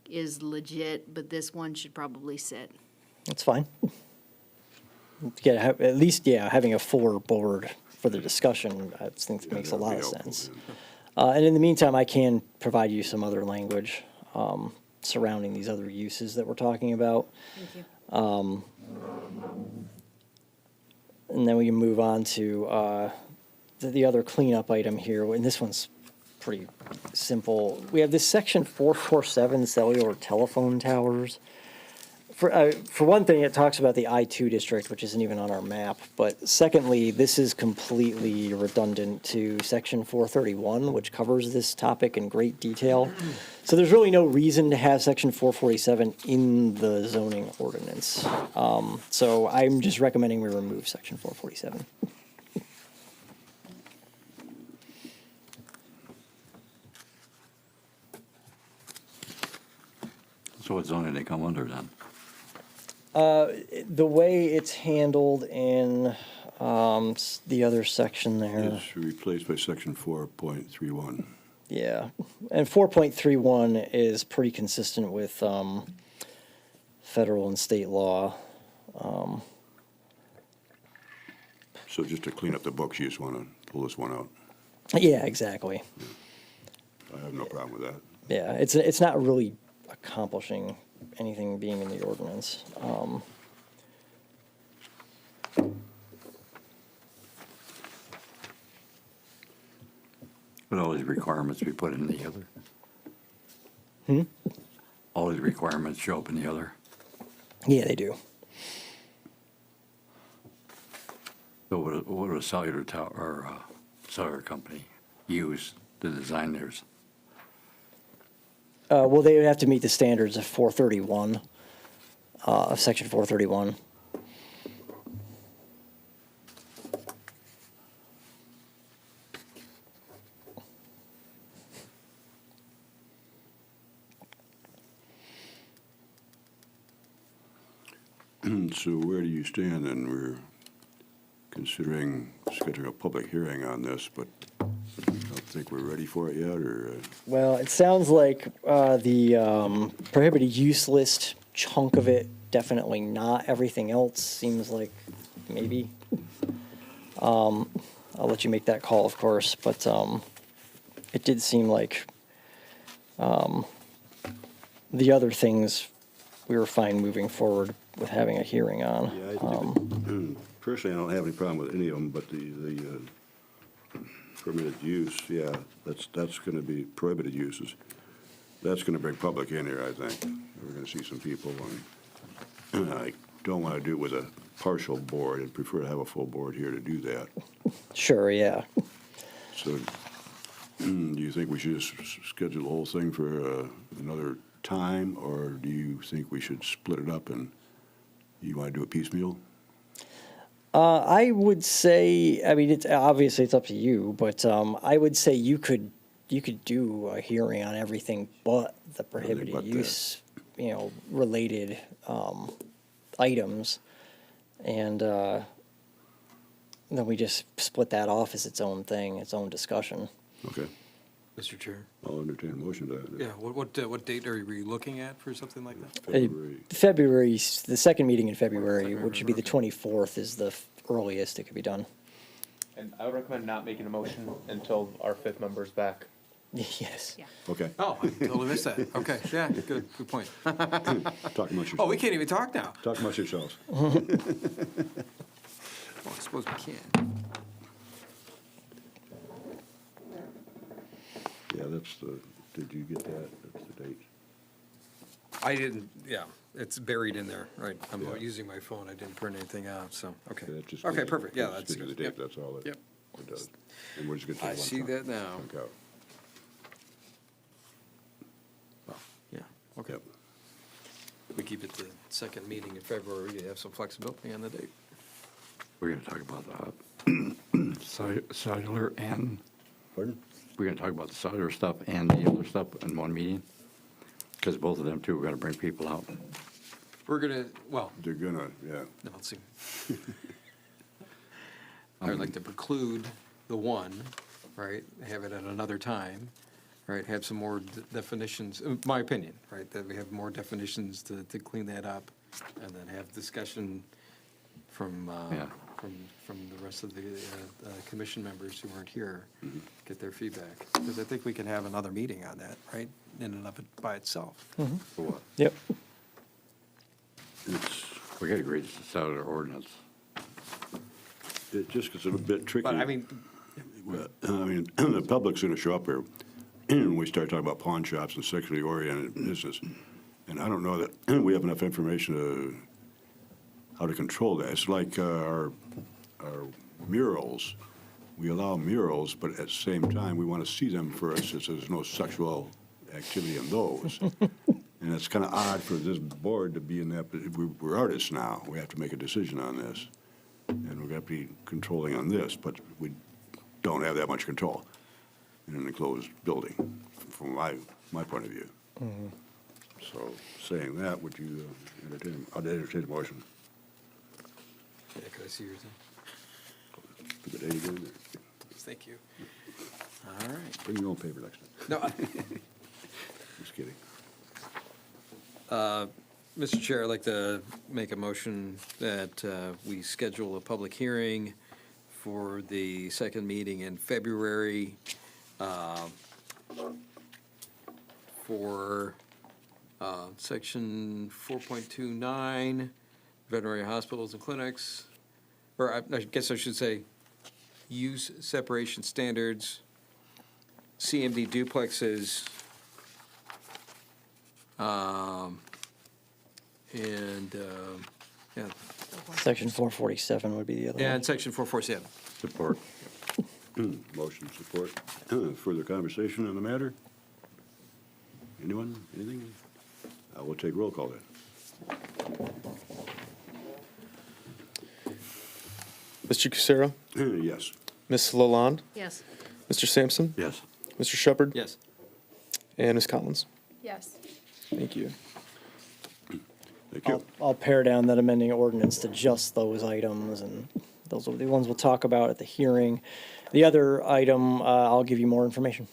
is legit, but this one should probably sit.
That's fine. At least, having a fuller board for the discussion, I think makes a lot of sense. And in the meantime, I can provide you some other language surrounding these other uses that we're talking about.
Thank you.
And then we can move on to the other cleanup item here, and this one's pretty simple. We have this section 447 cellular telephone towers. For one thing, it talks about the I-2 district, which isn't even on our map. But secondly, this is completely redundant to section 431, which covers this topic in great detail. So there's really no reason to have section 447 in the zoning ordinance. So I'm just recommending we remove section 447.
So what zoning they come under then?
The way it's handled in the other section there,
It's replaced by section 4.31.
yeah. And 4.31 is pretty consistent with federal and state law.
So just to clean up the books, you just want to pull this one out.
Yeah, exactly.
I have no problem with that.
Yeah, it's not really accomplishing anything being in the ordinance.
Would all these requirements be put in the other? All these requirements show up in the other?
Yeah, they do.
So what would a cellular tower, or cellular company use to design theirs?
Well, they would have to meet the standards of 431, of section 431.
So where do you stand? And we're considering scheduling a public hearing on this, but I don't think we're ready for it yet, or,
Well, it sounds like the prohibited use list chunk of it, definitely not. Everything else seems like maybe. I'll let you make that call, of course, but it did seem like the other things we were fine moving forward with having a hearing on.
yeah, I think, personally, I don't have any problem with any of them, but the permitted use, yeah, that's going to be prohibited uses. That's going to bring public in here, I think. We're going to see some people, and I don't want to do it with a partial board. I'd prefer to have a full board here to do that.
Sure, yeah.
So, do you think we should just schedule the whole thing for another time, or do you think we should split it up and you want to do it piecemeal?
I would say, I mean, it's obviously it's up to you, but I would say you could do a hearing on everything but the prohibited
but that.
use, related items, and then we just split that off as its own thing, its own discussion.
Okay,
Mr. Chair.
I'll entertain a motion to that.
Yeah, what date are we looking at for something like that?
February.
The second meeting in February, which would be the 24th, is the earliest it could be done.
And I would recommend not making a motion until our fifth member's back.
Yes.
Yeah.
Okay,
Oh, I totally missed that. Okay, yeah, good point.
talk amongst yourselves.
Oh, we can't even talk now.
Talk amongst yourselves.
Well, I suppose we can.
Yeah, that's the, did you get that? That's the date.
I didn't, yeah, it's buried in there, right. I'm
Yeah.
using my phone, I didn't print anything out, so, okay.
Okay, that just
Okay,
gives-
perfect, yeah,
that
that's
just gives you
good.
the date,
Yep.
that's all it
Yep.
it does. And we're just going to take
I
one
see
chunk-
that now.
chunk out.
Yeah, okay.
Yep.
We keep it the second meeting in February, you have some flexibility on the date.
We're gonna talk about cellular and,
Pardon?
we're gonna talk about the cellular stuff and the other stuff in one meeting? Because both of them too, we're gonna bring people out.
We're gonna, well,
They're gonna, yeah.
no, let's see. I would like to preclude the one, right, have it at another time, right, have some more definitions, my opinion, right, that we have more definitions to clean that up, and then have discussion from,
Yeah.
from the rest of the commission members who weren't here, get their feedback. Because I think we can have another meeting on that, right, in and of it by itself.
For what?
Yep.
It's,
We gotta agree to the cellular ordinance.
it just gets a bit tricky.
But I mean,
Well, I mean, the public's going to show up here when we start talking about pawn shops and sexually oriented business. And I don't know that we have enough information to, how to control that. It's like our murals. We allow murals, but at the same time, we want to see them first, since there's no sexual activity in those. And it's kind of odd for this board to be in that, but we're artists now. We have to make a decision on this. And we're going to be controlling on this, but we don't have that much control in an enclosed building, from my point of view. So saying that, would you I'd entertain a motion.
Yeah, could I see your thing?
Put the date again.
Thank you. All right.
Bring your own paper next time.
No,
Just kidding.
Mr. Chair, I'd like to make a motion that we schedule a public hearing for the second meeting in February for Section 4.29, veterinary hospitals and clinics, or I guess I should say, use separation standards, CMD duplexes, and, yeah,
Section 447 would be the other one.
and Section 447.
Support. Motion support. Further conversation on the matter? Anyone? Anything? I will take roll call then.
Mr. Kucera,
Yes.
Ms. Lalonde,
Yes.
Mr. Sampson,
Yes.
Mr. Shepard,
Yes.
and Ms. Collins.
Yes.
Thank you.
Thank you.
I'll pare down that amending ordinance to just those items, and those will be the ones we'll talk about at the hearing. The other item, I'll give you more information.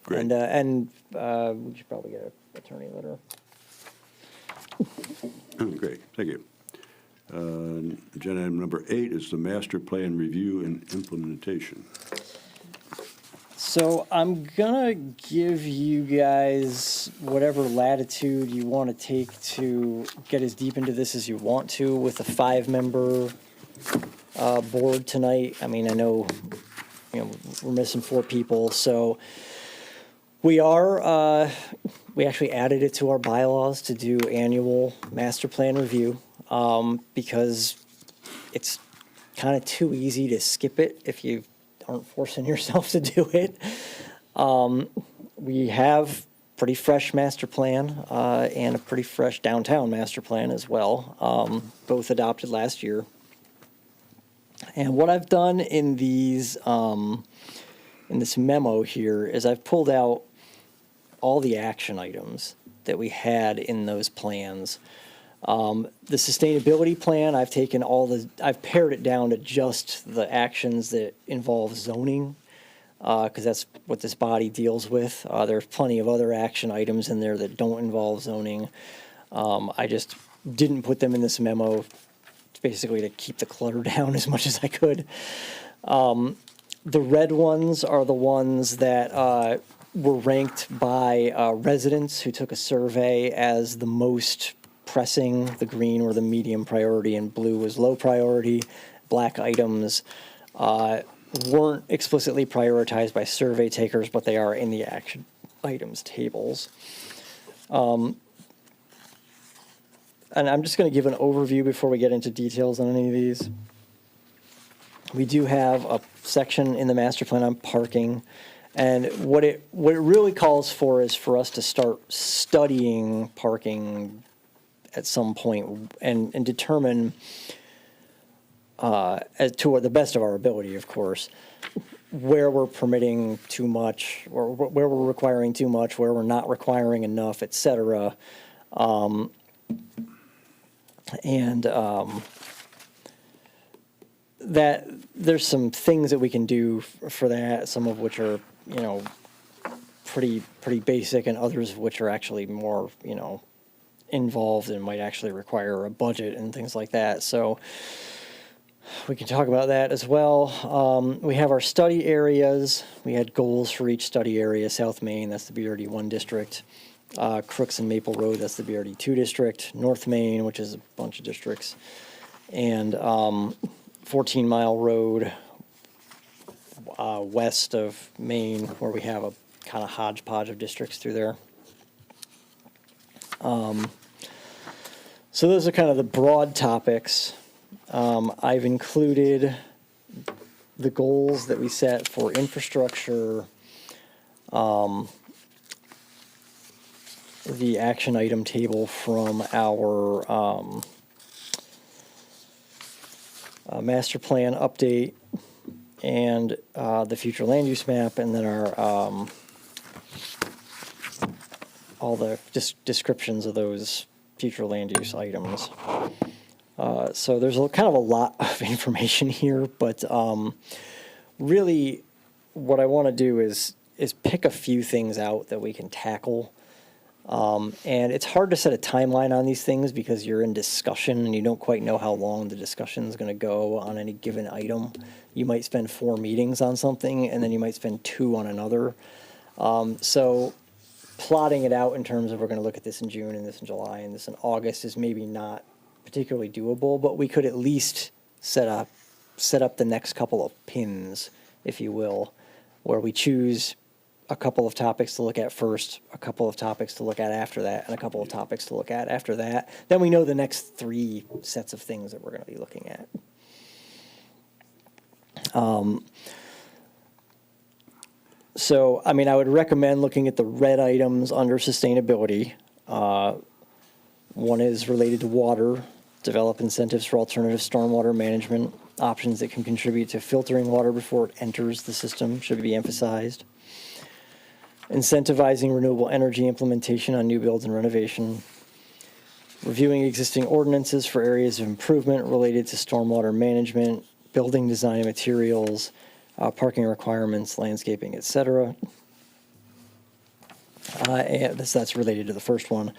Great.
And we should probably get an attorney letter.
Great, thank you. Agenda item number 8 is the master plan review and implementation.
So I'm gonna give you guys whatever latitude you want to take to get as deep into this as you want to with a 5-member board tonight. I mean, I know, we're missing 4 people, so we actually added it to our bylaws to do annual master plan review, because it's kind of too easy to skip it if you aren't forcing yourself to do it. We have pretty fresh master plan and a pretty fresh downtown master plan as well, both adopted last year. And what I've done in these in this memo here is I've pulled out all the action items that we had in those plans. The sustainability plan, I've pared it down to just the actions that involve zoning, because that's what this body deals with. There's plenty of other action items in there that don't involve zoning. I just didn't put them in this memo, basically to keep the clutter down as much as I could. The red ones are the ones that were ranked by residents who took a survey as the most pressing. The green were the medium priority and blue was low priority. Black items weren't explicitly prioritized by survey takers, but they are in the action items tables. And I'm just going to give an overview before we get into details on any of these. We do have a section in the master plan on parking. And what it really calls for is for us to start studying parking at some point and determine, as to the best of our ability, of course, where we're permitting too much, or where we're requiring too much, where we're not requiring enough, et cetera. That there's some things that we can do for that, some of which are, pretty basic, and others of which are actually more, involved and might actually require a budget and things like that. So we can talk about that as well. We have our study areas. We had goals for each study area. South Main, that's the BRD 1 district. Crooks and Maple Road, that's the BRD 2 district. North Main, which is a bunch of districts. And 14 Mile Road, west of Maine, where we have a kind of hodgepodge of districts through there. So those are kind of the broad topics. I've included the goals that we set for infrastructure, the action item table from our master plan update, and the future land use map, and then our all the descriptions of those future land use items. So there's kind of a lot of information here, but really what I want to do is pick a few things out that we can tackle. And it's hard to set a timeline on these things because you're in discussion and you don't quite know how long the discussion is going to go on any given item. You might spend 4 meetings on something and then you might spend 2 on another. So plotting it out in terms of we're going to look at this in June and this in July and this in August is maybe not particularly doable, but we could at least set up the next couple of pins, if you will, where we choose a couple of topics to look at first, a couple of topics to look at after that, and a couple of topics to look at after that. Then we know the next 3 sets of things that we're going to be looking at. So, I mean, I would recommend looking at the red items under sustainability. One is related to water, develop incentives for alternative stormwater management. Options that can contribute to filtering water before it enters the system should be emphasized. Incentivizing renewable energy implementation on new builds and renovation. Reviewing existing ordinances for areas of improvement related to stormwater management, building design and materials, parking requirements, landscaping, etc. And that's related to the first one.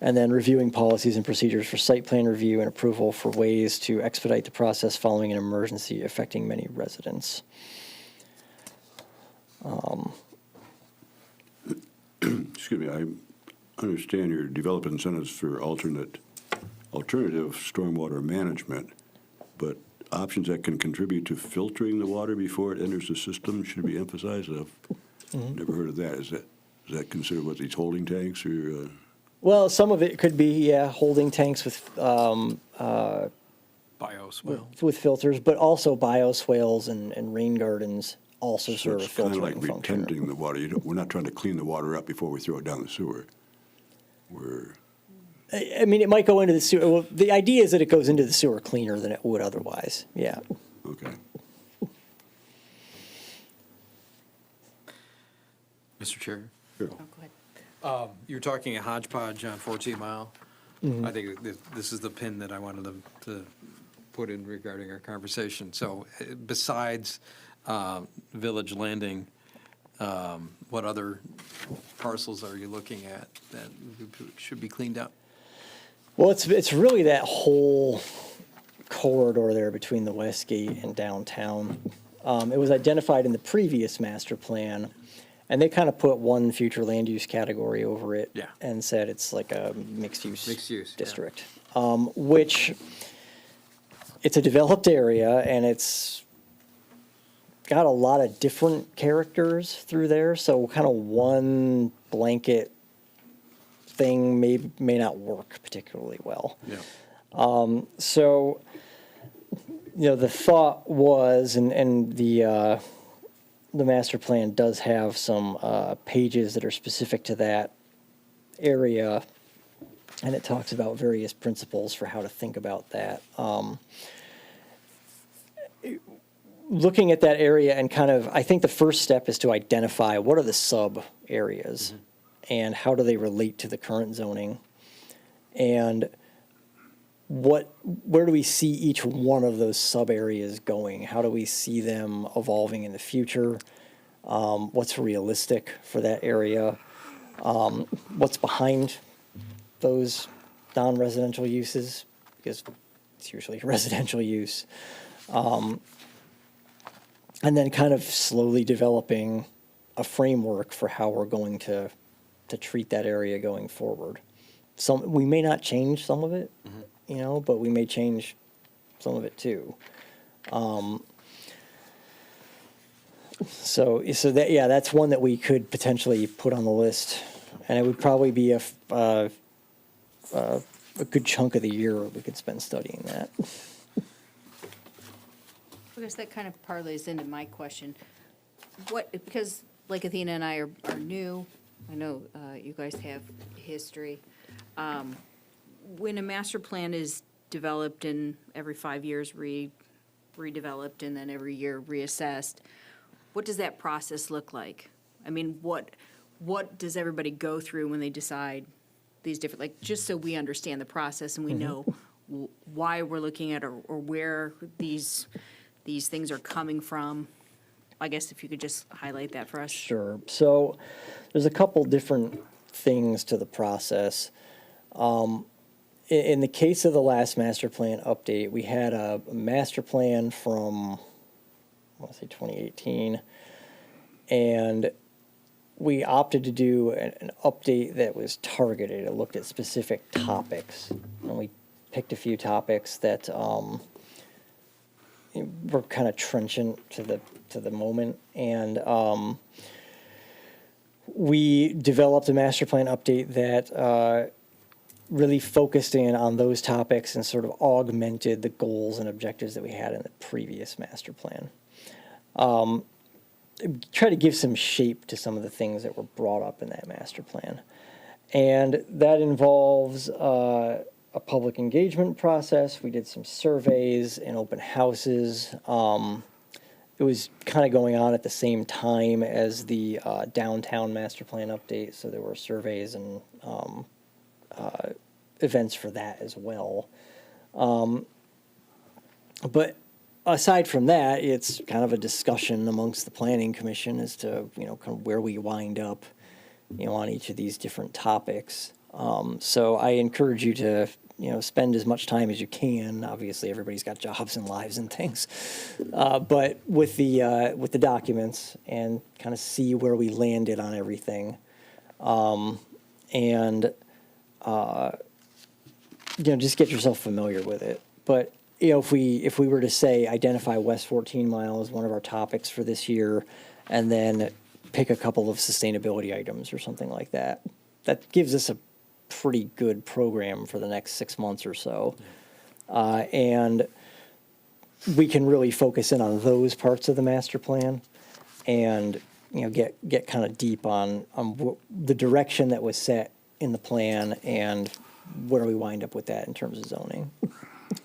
And then reviewing policies and procedures for site plan review and approval for ways to expedite the process following an emergency affecting many residents.
Excuse me, I understand you're developing incentives for alternative stormwater management, but options that can contribute to filtering the water before it enters the system should be emphasized. I've never heard of that. Is that considered what, these holding tanks or?
Well, some of it could be, yeah, holding tanks with
Bioswale.
with filters, but also bioswales and rain gardens also
So
serve a
it's kind of
filtering
like
function.
retenting the water. We're not trying to clean the water up before we throw it down the sewer.
I mean, it might go into the sewer. Well, the idea is that it goes into the sewer cleaner than it would otherwise. Yeah.
Okay.
Mr. Chair?
Sure.
Oh, go ahead.
You're talking a hodgepodge on 14 Mile. I think this is the pin that I wanted to put in regarding our conversation. So besides Village Landing, what other parcels are you looking at that should be cleaned up?
Well, it's really that whole corridor there between the West Gate and downtown. It was identified in the previous master plan, and they kind of put one future land use category over it.
Yeah.
And said it's like a mixed use
Yeah.
district, which it's a developed area and it's got a lot of different characters through there. So kind of one blanket thing may not work particularly well.
Yeah.
So, you know, the thought was, and the master plan does have some pages that are specific to that area, and it talks about various principles for how to think about that. Looking at that area and kind of, I think the first step is to identify what are the sub areas and how do they relate to the current zoning, and where do we see each one of those sub areas going? How do we see them evolving in the future? What's realistic for that area? What's behind those non-residential uses? Because it's usually residential use. And then kind of slowly developing a framework for how we're going to treat that area going forward. We may not change some of it, you know, but we may change some of it too. So that's one that we could potentially put on the list, and it would probably be a good chunk of the year we could spend studying that.
I guess that kind of parlays into my question. Because like Athena and I are new, I know you guys have history. When a master plan is developed and every 5 years redeveloped and then every year reassessed, what does that process look like? I mean, what what does everybody go through when they decide these different, like, just so we understand the process and we know why we're looking at or where these things are coming from. I guess if you could just highlight that for us.
Sure. So there's a couple different things to the process. In the case of the last master plan update, we had a master plan from, I want to say 2018, and we opted to do an update that was targeted. It looked at specific topics, and we picked a few topics that were kind of trenchant to the moment, and we developed a master plan update that really focused in on those topics and sort of augmented the goals and objectives that we had in the previous master plan. Try to give some shape to some of the things that were brought up in that master plan. And that involves a public engagement process. We did some surveys and open houses. It was kind of going on at the same time as the downtown master plan update, so there were surveys and events for that as well. But aside from that, it's kind of a discussion amongst the planning commission as to, kind of where we wind up, on each of these different topics. So I encourage you to, spend as much time as you can. Obviously, everybody's got jobs and lives and things, but with the documents and kind of see where we landed on everything, and just get yourself familiar with it. But if we were to say identify West 14 Mile as one of our topics for this year, and then pick a couple of sustainability items or something like that, that gives us a pretty good program for the next 6 months or so. And we can really focus in on those parts of the master plan and, get kind of deep on the direction that was set in the plan and where do we wind up with that in terms of zoning.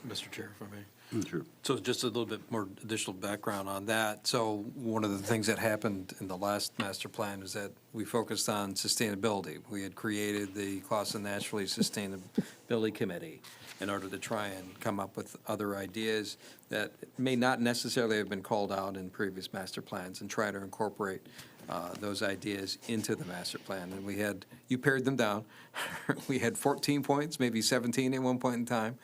Mr. Chair, if I may.
Sure.
So just a little bit more additional background on that. So one of the things that happened in the last master plan is that we focused on sustainability. We had created the Clausen Naturally Sustainability Committee in order to try and come up with other ideas that may not necessarily have been called out in previous master plans and try to incorporate those ideas into the master plan. And you pared them down. We had 14 points, maybe 17 at one point in time.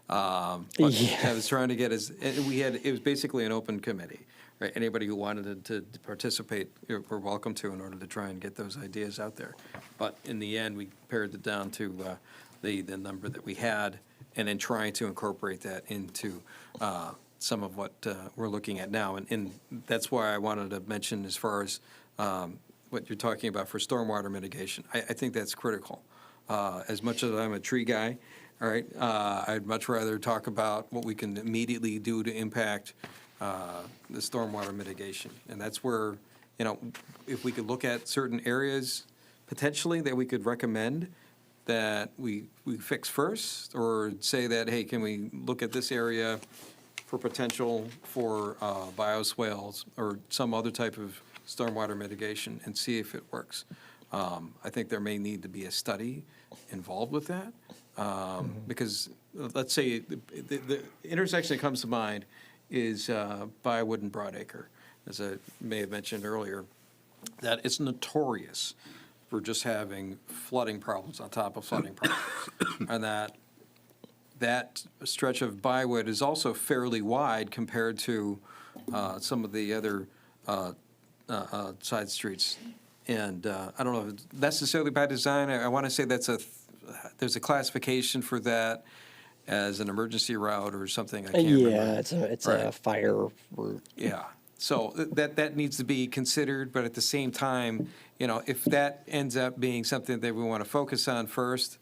But I was trying to get it was basically an open committee, right? Anybody who wanted to participate were welcome to in order to try and get those ideas out there. But in the end, we pared it down to the number that we had, and then trying to incorporate that into some of what we're looking at now. And that's why I wanted to mention as far as what you're talking about for stormwater mitigation. I think that's critical. As much as I'm a tree guy, all right, I'd much rather talk about what we can immediately do to impact the stormwater mitigation. And that's where, if we could look at certain areas potentially that we could recommend that we fix first, or say that, hey, can we look at this area for potential for bioswales or some other type of stormwater mitigation and see if it works. I think there may need to be a study involved with that. Because let's say the intersection that comes to mind is Bywood and Broadacre, as I may have mentioned earlier, that it's notorious for just having flooding problems on top of flooding problems. And that stretch of Bywood is also fairly wide compared to some of the other side streets. And I don't know if it's necessarily by design. I want to say there's a classification for that as an emergency route or something. I can't remember.
Yeah, it's a fire route.
Yeah. So that needs to be considered, but at the same time, if that ends up being something that we want to focus on first,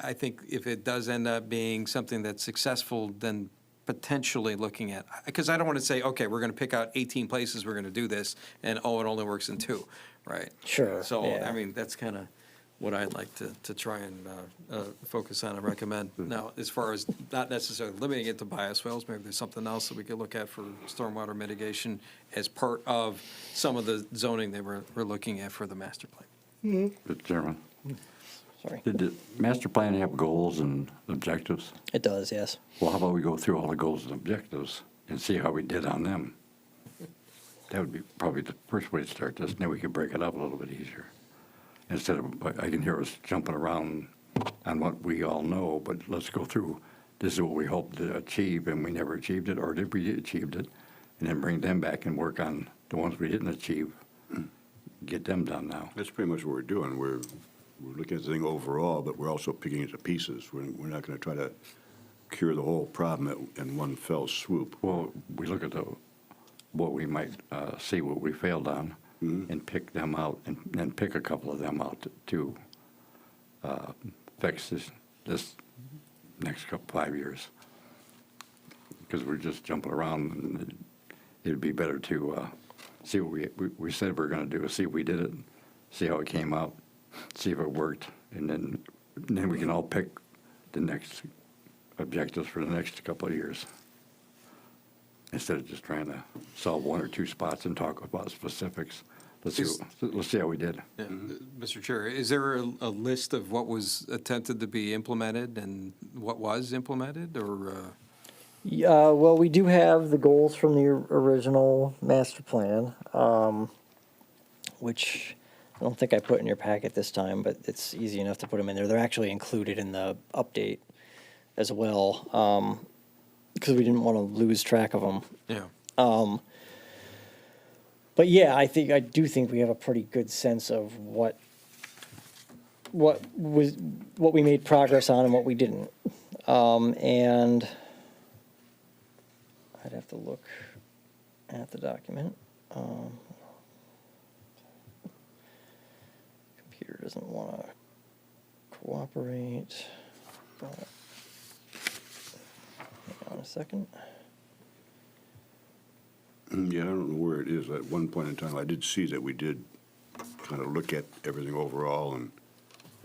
I think if it does end up being something that's successful, then potentially looking at, because I don't want to say, okay, we're going to pick out 18 places we're going to do this, and it only works in 2, right?
Sure.
So,
yeah.
I mean, that's kind of what I'd like to try and focus on and recommend. Now, as far as not necessarily limiting it to bioswales, maybe there's something else that we could look at for stormwater mitigation as part of some of the zoning that we're looking at for the master plan.
Mr. Chairman,
Sorry.
did the master plan have goals and objectives?
It does, yes.
Well, how about we go through all the goals and objectives and see how we did on them? That would be probably the first way to start this, and then we could break it up a little bit easier. Instead of, I can hear us jumping around on what we all know, but let's go through, this is what we hoped to achieve, and we never achieved it, or did we achieved it? And then bring them back and work on the ones we didn't achieve, get them done now.
That's pretty much what we're doing. We're looking at the thing overall, but we're also picking it to pieces. We're not going to try to cure the whole problem in one fell swoop.
Well, we look at what we might see what we failed on, and pick them out, and then pick a couple of them out to fix this next 5 years. Because we're just jumping around, and it'd be better to see what we said we were going to do, see if we did it, see how it came out, see if it worked, and then we can all pick the next objectives for the next couple of years. Instead of just trying to solve one or two spots and talk about specifics. Let's see how we did.
Yeah. Mr. Chair, is there a list of what was attempted to be implemented and what was implemented, or?
Well, we do have the goals from the original master plan, which I don't think I put in your packet this time, but it's easy enough to put them in there. They're actually included in the update as well, because we didn't want to lose track of them.
Yeah.
But yeah, I do think we have a pretty good sense of what we made progress on and what we didn't. And I'd have to look at the document. Computer doesn't want to cooperate, but hang on a second.
Yeah, I don't know where it is. At one point in time, I did see that we did kind of look at everything overall and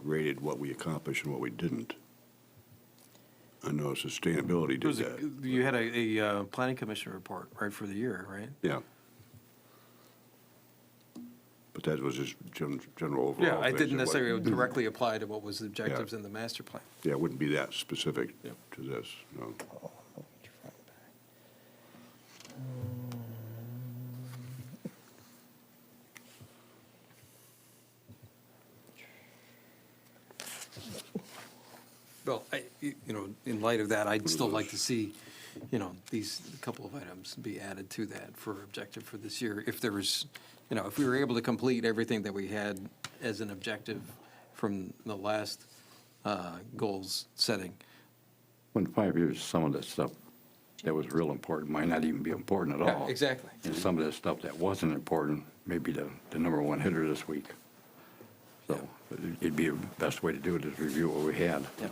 rated what we accomplished and what we didn't. I know sustainability did that.
You had a planning commission report, right, for the year, right?
Yeah. But that was just general overall.
Yeah, I
things.
didn't
It wasn't-
necessarily directly apply to what was the objectives in the master plan.
Yeah, it wouldn't be that specific
Yep.
to this, no.
Well, in light of that, I'd still like to see, these couple of items be added to that for objective for this year. If there was, if we were able to complete everything that we had as an objective from the last goals setting.
In 5 years, some of that stuff that was real important might not even be important at all.
Yeah, exactly.
And some of that stuff that wasn't important may be the number one hitter this week. So it'd be the best way to do it is review what we had.
Yeah.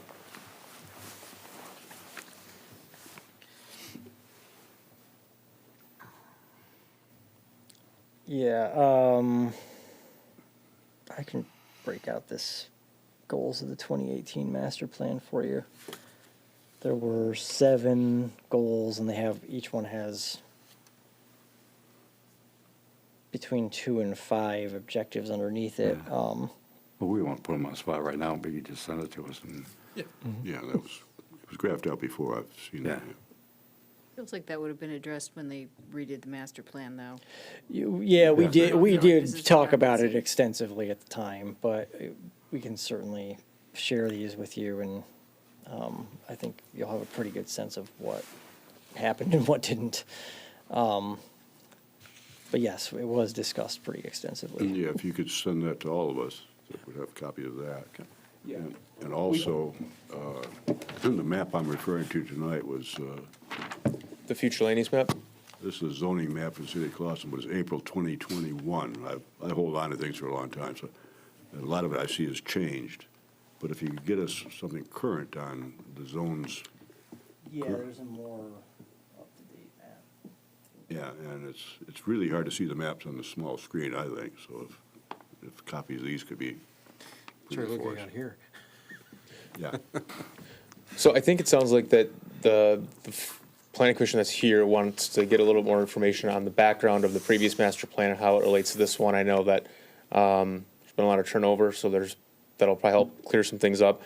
Yeah, I can break out this goals of the 2018 master plan for you. There were 7 goals, and each one has between 2 and 5 objectives underneath it.
Yeah. Well, we won't put them on the spot right now, but you just send it to us and.
Yeah.
Yeah, it was graphed out before. I've seen that.
Yeah.
Feels like that would have been addressed when they redid the master plan, though.
Yeah, we
Yeah.
did. We
I feel like
did
this is
talk
a
about it
redundancy.
extensively at the time, but we can certainly share these with you, and I think you'll have a pretty good sense of what happened and what didn't. But yes, it was discussed pretty extensively.
Yeah, if you could send that to all of us, so we'd have a copy of that. Yeah. And also, the map I'm referring to tonight was,
The future land use map?
this is a zoning map for the city of Clawson, but it's April 2021. I hold on to things for a long time, so a lot of it I see has changed. But if you could get us something current on the zones,
Yeah, there's a more up-to-date map.
yeah, and it's really hard to see the maps on the small screen, I think. So if copies of these could be
Sure,
printed for
looking
us.
out here.
Yeah.
So I think it sounds like that the planning commission that's here wants to get a little more information on the background of the previous master plan and how it relates to this one. I know that been a lot of turnover, so that'll probably help clear some things up.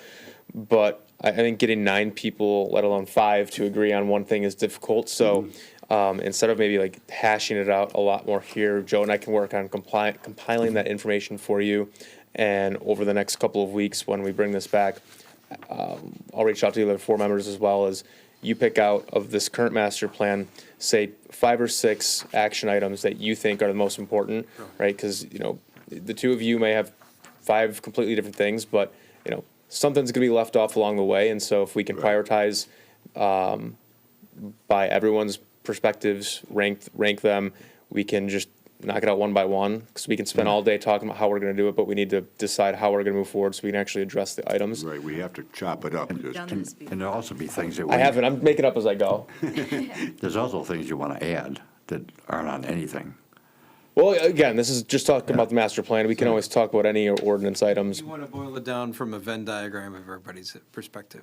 But I think getting 9 people, let alone 5, to agree on one thing is difficult. So instead of maybe like hashing it out a lot more here, Joe and I can work on compiling that information for you. And over the next couple of weeks, when we bring this back, I'll reach out to the other 4 members as well as you pick out of this current master plan, say 5 or 6 action items that you think are the most important, right? Because, the 2 of you may have 5 completely different things, but, something's going to be left off along the way. And so if we can prioritize by everyone's perspectives, rank them, we can just knock it out one by one, because we can spend all day talking about how we're going to do it, but we need to decide how we're going to move forward so we can actually address the items.
Right, we have to chop it up. There's
Done
too-
this before.
And there'll also be things that
I haven't. I'm making up as I go.
there's also things you want to add that aren't on anything.
Well, again, this is just talking about the master plan. We can always talk about any ordinance items.
You want to boil it down from a Venn diagram of everybody's perspective.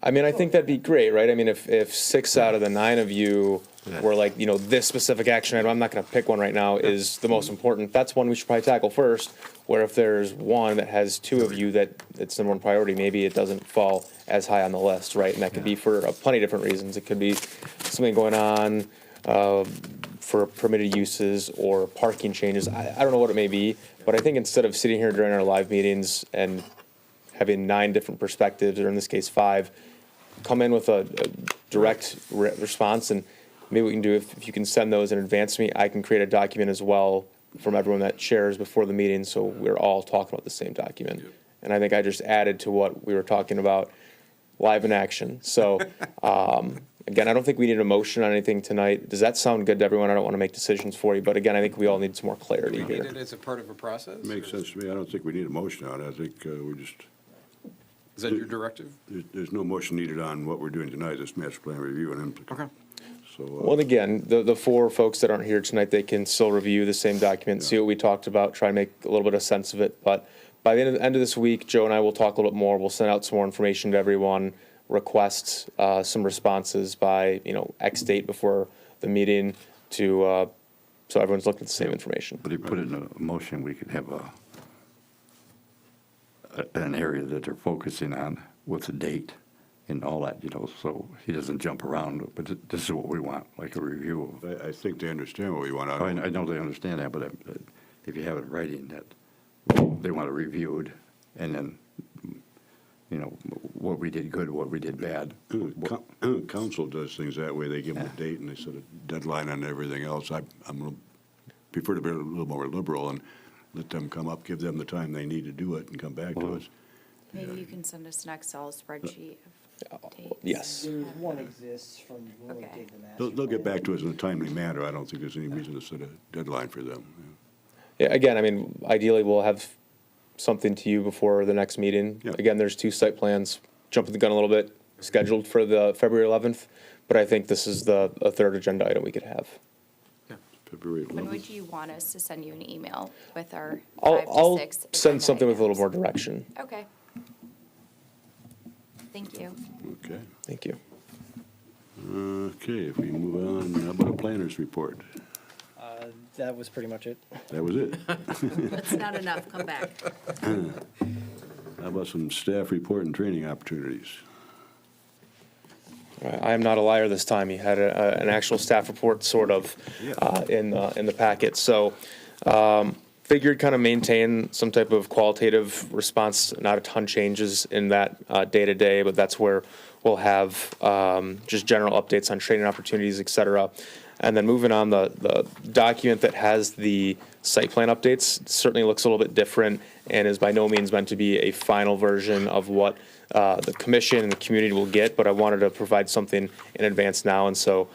I mean, I think that'd be great, right? I mean, if 6 out of the 9 of you were like, this specific action item, I'm not going to pick one right now, is the most important, that's one we should probably tackle first. Where if there's one that has 2 of you that it's number one priority, maybe it doesn't fall as high on the list, right? And that could be for plenty of different reasons. It could be something going on for permitted uses or parking changes. I don't know what it may be, but I think instead of sitting here during our live meetings and having 9 different perspectives, or in this case 5, come in with a direct response, and maybe we can do, if you can send those in advance to me, I can create a document as well from everyone that shares before the meeting, so we're all talking about the same document. And I think I just added to what we were talking about, live in action. So, again, I don't think we need a motion on anything tonight. Does that sound good to everyone? I don't want to make decisions for you, but again, I think we all need some more clarity
We need
here.
it as a part of a process?
Makes sense to me. I don't think we need a motion on it. I think we just,
Is that your directive?
there's no motion needed on what we're doing tonight, this master plan review and implement.
Okay.
So,
Well, and again, the 4 folks that aren't here tonight, they can still review the same document, see what we talked about, try and make a little bit of sense of it. But by the end of this week, Joe and I will talk a little bit more. We'll send out some more information to everyone, request some responses by, X date before the meeting to, so everyone's looking at the same information.
But if you put it in a motion, we could have an area that they're focusing on with a date and all that, so he doesn't jump around. But this is what we want, like a review.
I think they understand what we want out
I
of it.
know they understand that, but if you have it in writing that they want it reviewed, and then, what we did good, what we did bad.
Council does things that way. They give them a date and they set a deadline on everything else. Prefer to be a little more liberal and let them come up, give them the time they need to do it and come back to us.
Maybe you can send us an Excel spreadsheet of dates.
Yes.
One exists from when we
Okay.
did the master.
They'll get
plan.
back to us in a timely manner. I don't think there's any reason to set a deadline for them.
Yeah, again, I mean, ideally, we'll have something to you before the next meeting.
Yeah.
Again, there's 2 site plans, jumping the gun a little bit, scheduled for the February 11th, but I think this is a 3rd agenda item we could have.
February
When
11th.
would you want us to send you an email with our
I'll
5 to 6?
send
agenda
something with a little more
items?
direction.
Okay. Thank you.
Okay.
Thank you.
Okay, if we move on, how about a planner's report?
That was pretty much it.
That was it.
That's not enough, come back.
How about some staff report and training opportunities?
I am not a liar this time. You had an actual staff report, sort of, in the packet. So figured kind of maintain some type of qualitative response, not a ton changes in that day-to-day, but that's where we'll have just general updates on training opportunities, et cetera. And then moving on, the document that has the site plan updates certainly looks a little bit different and is by no means meant to be a final version of what the commission and the community will get, but I wanted to provide something in advance now. And so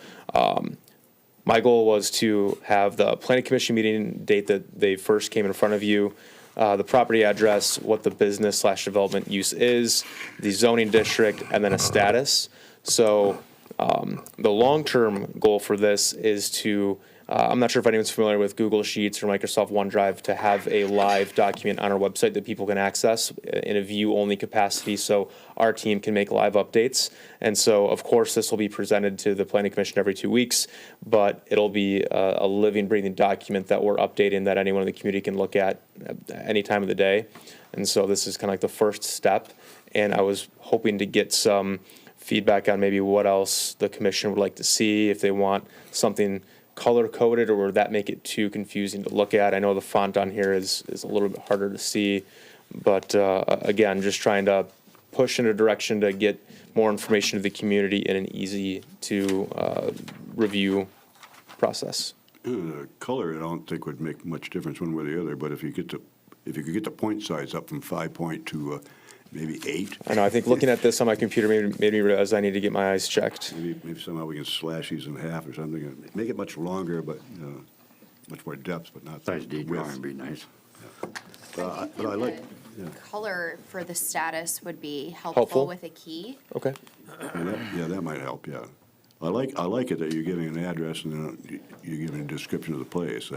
my goal was to have the planning commission meeting date that they first came in front of you, the property address, what the business/development use is, the zoning district, and then a status. So the long-term goal for this is to I'm not sure if anyone's familiar with Google Sheets or Microsoft OneDrive to have a live document on our website that people can access in a view-only capacity, so our team can make live updates. And so, of course, this will be presented to the Planning Commission every 2 weeks, but it'll be a living, breathing document that we're updating that anyone in the community can look at any time of the day. And so this is kind of like the first step, and I was hoping to get some feedback on maybe what else the commission would like to see, if they want something color-coded, or would that make it too confusing to look at? I know the font on here is a little bit harder to see, but again, just trying to push in a direction to get more information to the community in an easy-to-review process.
The color, I don't think would make much difference one way or the other, but if you could get the point size up from 5 point to maybe 8.
I know, I think looking at this on my computer made me realize I need to get my eyes checked.
Maybe somehow we can slash these in half or something, and make it much longer, but, much more depth, but not
Size D drawing
width.
would be nice.
But I like, yeah,
Color for the status would be
Helpful.
helpful with a key.
Okay.
that might help, yeah. I like it that you're giving an address and then you're giving a description of the place.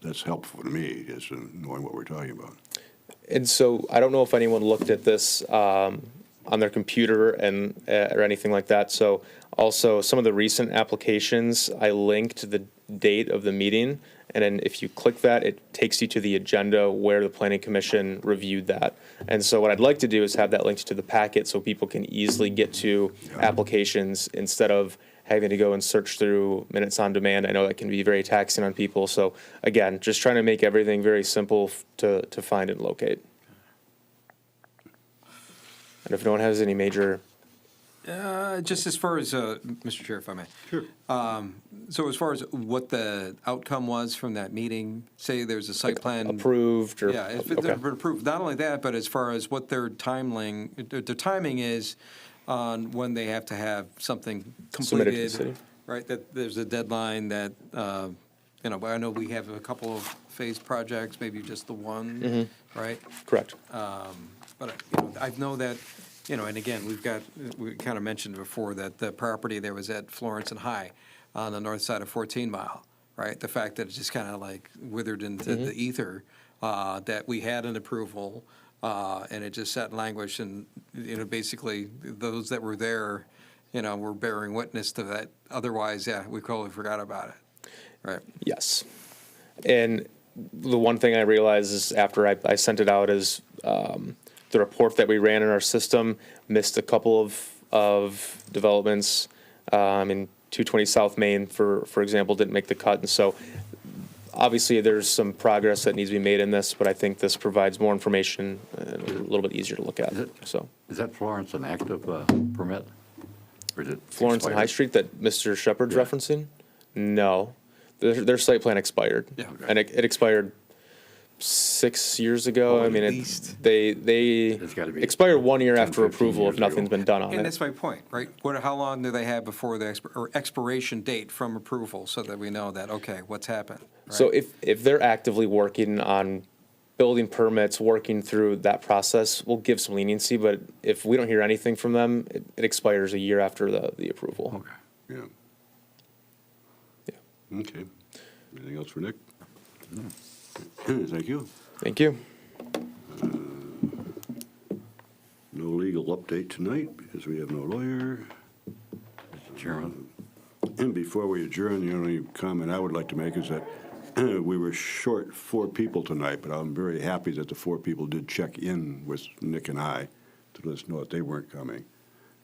That's helpful to me, is knowing what we're talking about.
And so I don't know if anyone looked at this on their computer and or anything like that. So also some of the recent applications, I linked the date of the meeting, and then if you click that, it takes you to the agenda where the Planning Commission reviewed that. And so what I'd like to do is have that linked to the packet so people can easily get to applications instead of having to go and search through minutes on demand. I know that can be very taxing on people. So again, just trying to make everything very simple to find and locate. And if no one has any major,
Just as far as, Mr. Chair, if I may.
Sure.
So as far as what the outcome was from that meeting, say there's a site plan.
approved or?
Yeah, if it's
Okay.
been approved, not only that, but as far as what their timing is on when they have to have something
Submitted to the
completed.
city.
Right, that there's a deadline that, I know we have a couple of phase projects, maybe just the one, right?
Correct.
But, I know that, and again, we kind of mentioned before that the property there was at Florence and High on the north side of 14 Mile, right? The fact that it just kind of like withered into the ether, that we had an approval, and it just sat in languish, and, basically, those that were there, were bearing witness to that. Otherwise, yeah, we totally forgot about it, right?
Yes. And the one thing I realized is after I sent it out is the report that we ran in our system missed a couple of developments. In 220 South Main, for example, didn't make the cut. And so obviously there's some progress that needs to be made in this, but I think this provides more information and a little bit easier to look at. So
Is that Florence an active permit? Or is it
Florence and High
expired?
Street that Mr. Shepherd's referencing? No. Their site plan expired.
Yeah.
And it expired 6 years ago. I mean,
least.
they
It's gotta be
expired 1 year
10,
after
15
approval if
years ago.
nothing's been done on
And
it.
that's my point, right? How long do they have before the expiration date from approval, so that we know that, okay, what's happened?
So
right?
if they're actively working on building permits, working through that process, we'll give some leniency, but if we don't hear anything from them, it expires a year after the approval.
Okay.
Yeah.
Yeah.
Okay. Anything else for Nick? Thank you.
Thank you.
No legal update tonight because we have no lawyer.
Mr. Chairman,
And before we adjourn, the only comment I would like to make is that we were short 4 people tonight, but I'm very happy that the 4 people did check in with Nick and I to let us know that they weren't coming.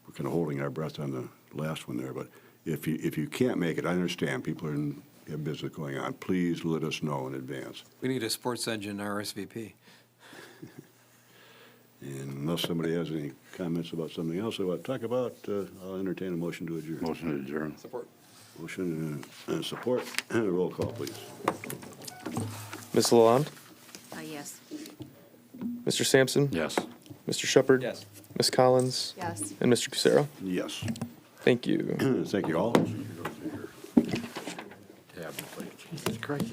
We're kind of holding our breath on the last one there, but if you can't make it, I understand people have business going on. Please let us know in advance.
We need a sports engine RSVP.
And unless somebody has any comments about something else they want to talk about, I'll entertain a motion to adjourn.
motion to adjourn.
Support.
Motion and support. Roll call, please.
Ms. Lalonde?
Yes.
Mr. Sampson?
Yes.
Mr. Shepherd?
Yes.
Ms. Collins?
Yes.
And Mr. Cusero?
Yes.
Thank you.
Thank you all.
Tab, it's like, Jesus Christ,